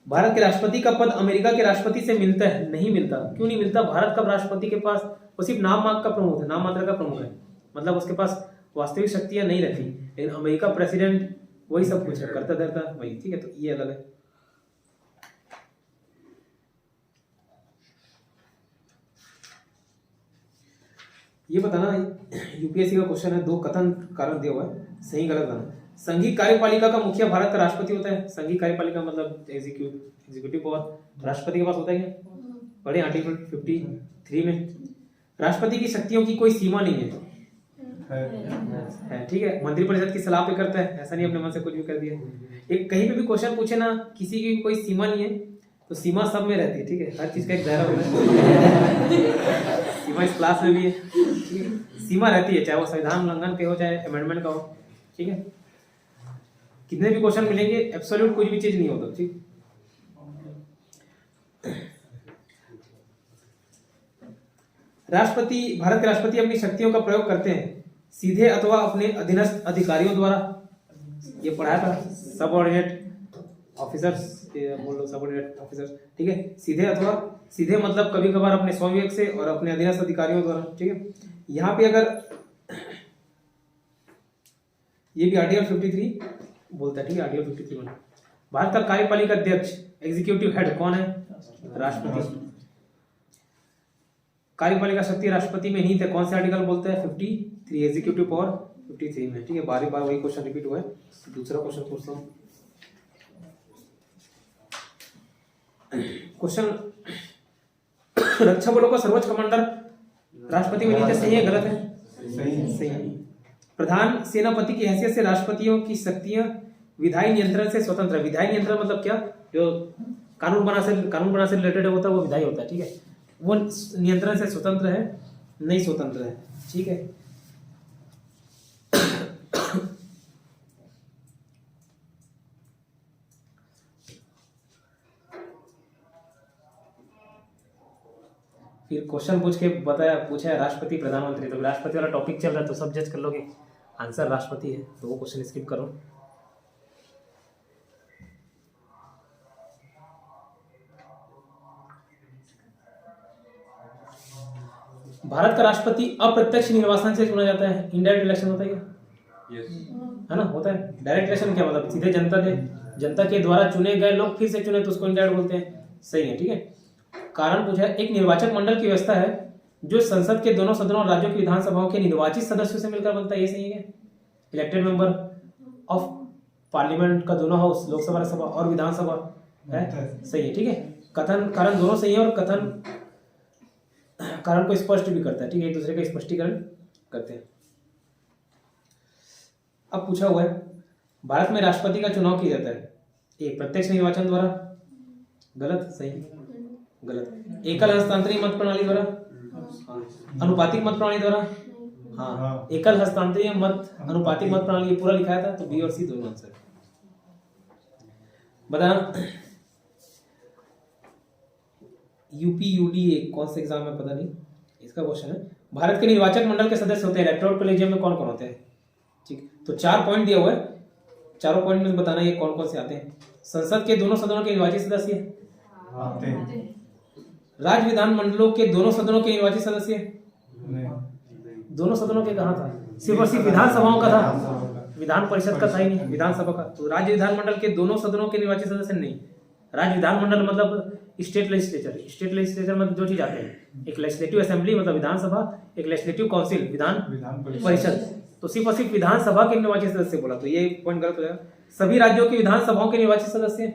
भारत के राष्ट्रपति का पद अमेरिका के राष्ट्रपति से मिलता है, नहीं मिलता। क्यों नहीं मिलता। भारत का राष्ट्रपति के पास वो सिर्फ नाम मात्र का प्रमुख है, नाम मात्र का प्रमुख है, मतलब उसके पास वास्तविक शक्तियां नहीं रहती। लेकिन अमेरिका प्रेसिडेंट वही सब कुछ है, करता धरता वही। ठीक है, तो ये अलग है। ये बताना, यूपीएससी का क्वेश्चन है। 2 कथन कारण दिया हुआ है, सही गलत बताना। संघीय कार्यपालिका का मुखिया भारत का राष्ट्रपति होता है। संघीय कार्यपालिका मतलब एग्जीक्यूटिव पावर राष्ट्रपति के पास होता है क्या। पढ़े आर्टिकल 53 में। राष्ट्रपति की शक्तियों की कोई सीमा नहीं है। ठीक है, मंत्रिपरिषद की सलाह पे करता है, ऐसा नहीं अपने मन से कुछ भी कर दिया। एक कहीं पे भी क्वेश्चन पूछे ना, किसी की कोई सीमा नहीं है, तो सीमा सब में रहती है। ठीक है, हर चीज का एक दायरा होता है। सीमा इस क्लास में भी है। ठीक है, सीमा रहती है, चाहे वो संविधान उल्लंघन के हो चाहे अमेंडमेंट का हो। ठीक है, कितने भी क्वेश्चन मिलेंगे, एब्सोल्यूट कोई भी चीज नहीं होता। ठीक, राष्ट्रपति, भारत के राष्ट्रपति अपनी शक्तियों का प्रयोग करते हैं सीधे अथवा अपने अधीनस्थ अधिकारियों द्वारा। ये पढ़ाया था, सबऑर्डिनेट ऑफिसर्स, बोल लो सबऑर्डिनेट ऑफिसर्स। ठीक है, सीधे अथवा, सीधे मतलब कभी कभार अपने स्वविवेक से और अपने अधीनस्थ अधिकारियों द्वारा। ठीक है, यहाँ पे अगर ये भी आर्टिकल 53 बोलता है। ठीक है, आर्टिकल 53 में भारत का कार्यपालिका अध्यक्ष एग्जीक्यूटिव हेड कौन है, राष्ट्रपति। कार्यपालिका शक्ति राष्ट्रपति में नहीं थे, कौन से आर्टिकल बोलते हैं, 53 एग्जीक्यूटिव पावर 53 में। ठीक है, बार बार वही क्वेश्चन रिपीट हुआ है। दूसरा क्वेश्चन पूछता हूँ। क्वेश्चन, रक्षा बलों का सर्वोच्च कमांडर राष्ट्रपति में नहीं थे, सही है गलत है, सही है। प्रधान सेनापति की हैसियत से राष्ट्रपतियों की शक्तियां विधायी नियंत्रण से स्वतंत्र है। विधायी नियंत्रण मतलब क्या, जो कानून बना से रिलेटेड होता है वो विधायी होता है। ठीक है, वो नियंत्रण से स्वतंत्र है, नहीं स्वतंत्र है। ठीक है, फिर क्वेश्चन पूछ के बताया, पूछा है राष्ट्रपति प्रधानमंत्री, तो राष्ट्रपति वाला टॉपिक चल रहा है तो सब जज कर लोगे, आंसर राष्ट्रपति है, तो वो क्वेश्चन स्किप करो। भारत का राष्ट्रपति अप्रत्यक्ष निर्वाचन से चुना जाता है, इनडायरेक्ट इलेक्शन होता है क्या? यस। है ना, होता है। डायरेक्ट इलेक्शन क्या मतलब, सीधे जनता के द्वारा चुने गए लोग फिर से चुने तो उसको इनडायरेक्ट बोलते हैं। सही है, ठीक है। कारण पूछा है, एक निर्वाचक मंडल की व्यवस्था है जो संसद के दोनों सदनों और राज्यों की विधानसभाओं के निर्वाचित सदस्यों से मिलकर बनता है, ये सही है क्या? इलेक्टेड मेंबर ऑफ पार्लियामेंट का दोनों हाउस, लोकसभा राज्यसभा और विधानसभा है, सही है, ठीक है। कथन कारण दोनों सही है और कथन कारण को स्पष्ट भी करता है, ठीक है, एक दूसरे का स्पष्टीकरण करते हैं। अब पूछा हुआ है, भारत में राष्ट्रपति का चुनाव किया जाता है, एक प्रत्यक्ष निर्वाचन द्वारा, गलत, सही, गलत। एकल हस्तांतरीय मत प्रणाली द्वारा, अनुपातिक मत प्रणाली द्वारा, हाँ, एकल हस्तांतरीय मत अनुपातिक मत प्रणाली, ये पूरा लिखाया था, तो बी और सी दोनों आंसर। बताना यूपीयूडीए कौन से एग्जाम में, पता नहीं, इसका क्वेश्चन है। भारत के निर्वाचक मंडल के सदस्य होते हैं, इलेक्टोरल कॉलेजियम में कौन कौन होते हैं, ठीक। तो 4 पॉइंट दिया हुआ है, चारों पॉइंट में बताना ये कौन कौन से आते हैं। संसद के दोनों सदनों के निर्वाचित सदस्य आते हैं। राज्य विधान मंडलों के दोनों सदनों के निर्वाचित सदस्य, दोनों सदनों के कहाँ था, सिर्फ और सिर्फ विधानसभाओं का था, विधान परिषद का था ही नहीं, विधानसभा का। तो राज्य विधानमंडल के दोनों सदनों के निर्वाचित सदस्य नहीं। राज्य विधानमंडल मतलब स्टेट लेजिस्लेचर, स्टेट लेजिस्लेचर मतलब जो चीज आते हैं, एक लेजिस्लेटिव असेंबली मतलब विधानसभा, एक लेजिस्लेटिव काउंसिल विधान परिषद। तो सिर्फ और सिर्फ विधानसभा के निर्वाचित सदस्य बोला, तो ये पॉइंट गलत हो जाएगा। सभी राज्यों की विधानसभाओं के निर्वाचित सदस्य,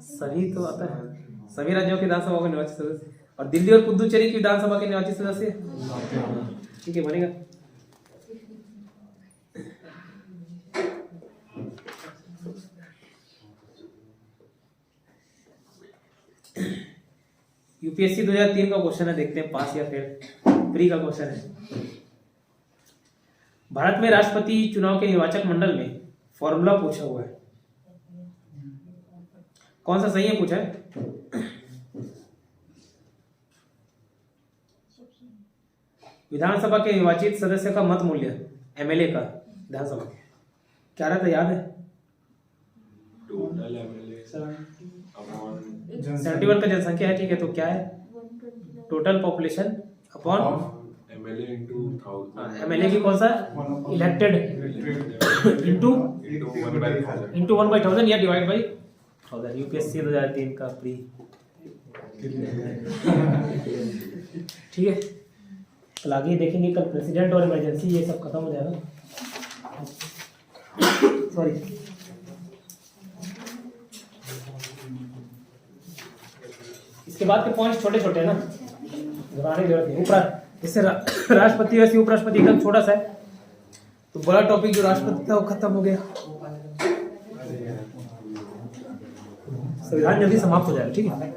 सभी तो आता है, सभी राज्यों की विधानसभा के निर्वाचित सदस्य, और दिल्ली और पुदुचेरी की विधानसभा के निर्वाचित सदस्य, ठीक है, बनेगा। यूपीएससी 2003 का क्वेश्चन है, देखते हैं पास या फेल, प्री का क्वेश्चन है। भारत में राष्ट्रपति चुनाव के निर्वाचक मंडल में फॉर्मूला पूछा हुआ है, कौन सा सही है पूछा है। विधानसभा के निर्वाचित सदस्य का मत मूल्य, एमएलए का विधानसभा के क्या रहता है, याद है? टोटल एमएलए 71 का जनसंख्या है, ठीक है, तो क्या है, total population upon MLA into 1000, MLA की कौन सा, इलेक्टेड इनटू 1/1000 या डिवाइड बाय 1000। यूपीएससी 2003 का प्री, ठीक है। कल आगे देखेंगे, कल प्रेसिडेंट और इमरजेंसी ये सब खत्म हो जाएगा, सॉरी। इसके बाद के पॉइंट्स छोटे छोटे हैं ना, दोहराने की जरूरत नहीं। जैसे राष्ट्रपति वैसे उपराष्ट्रपति एकदम छोटा सा है, तो बड़ा टॉपिक जो राष्ट्रपति था वो खत्म हो गया, संविधान जल्दी समाप्त हो जाएगा, ठीक है।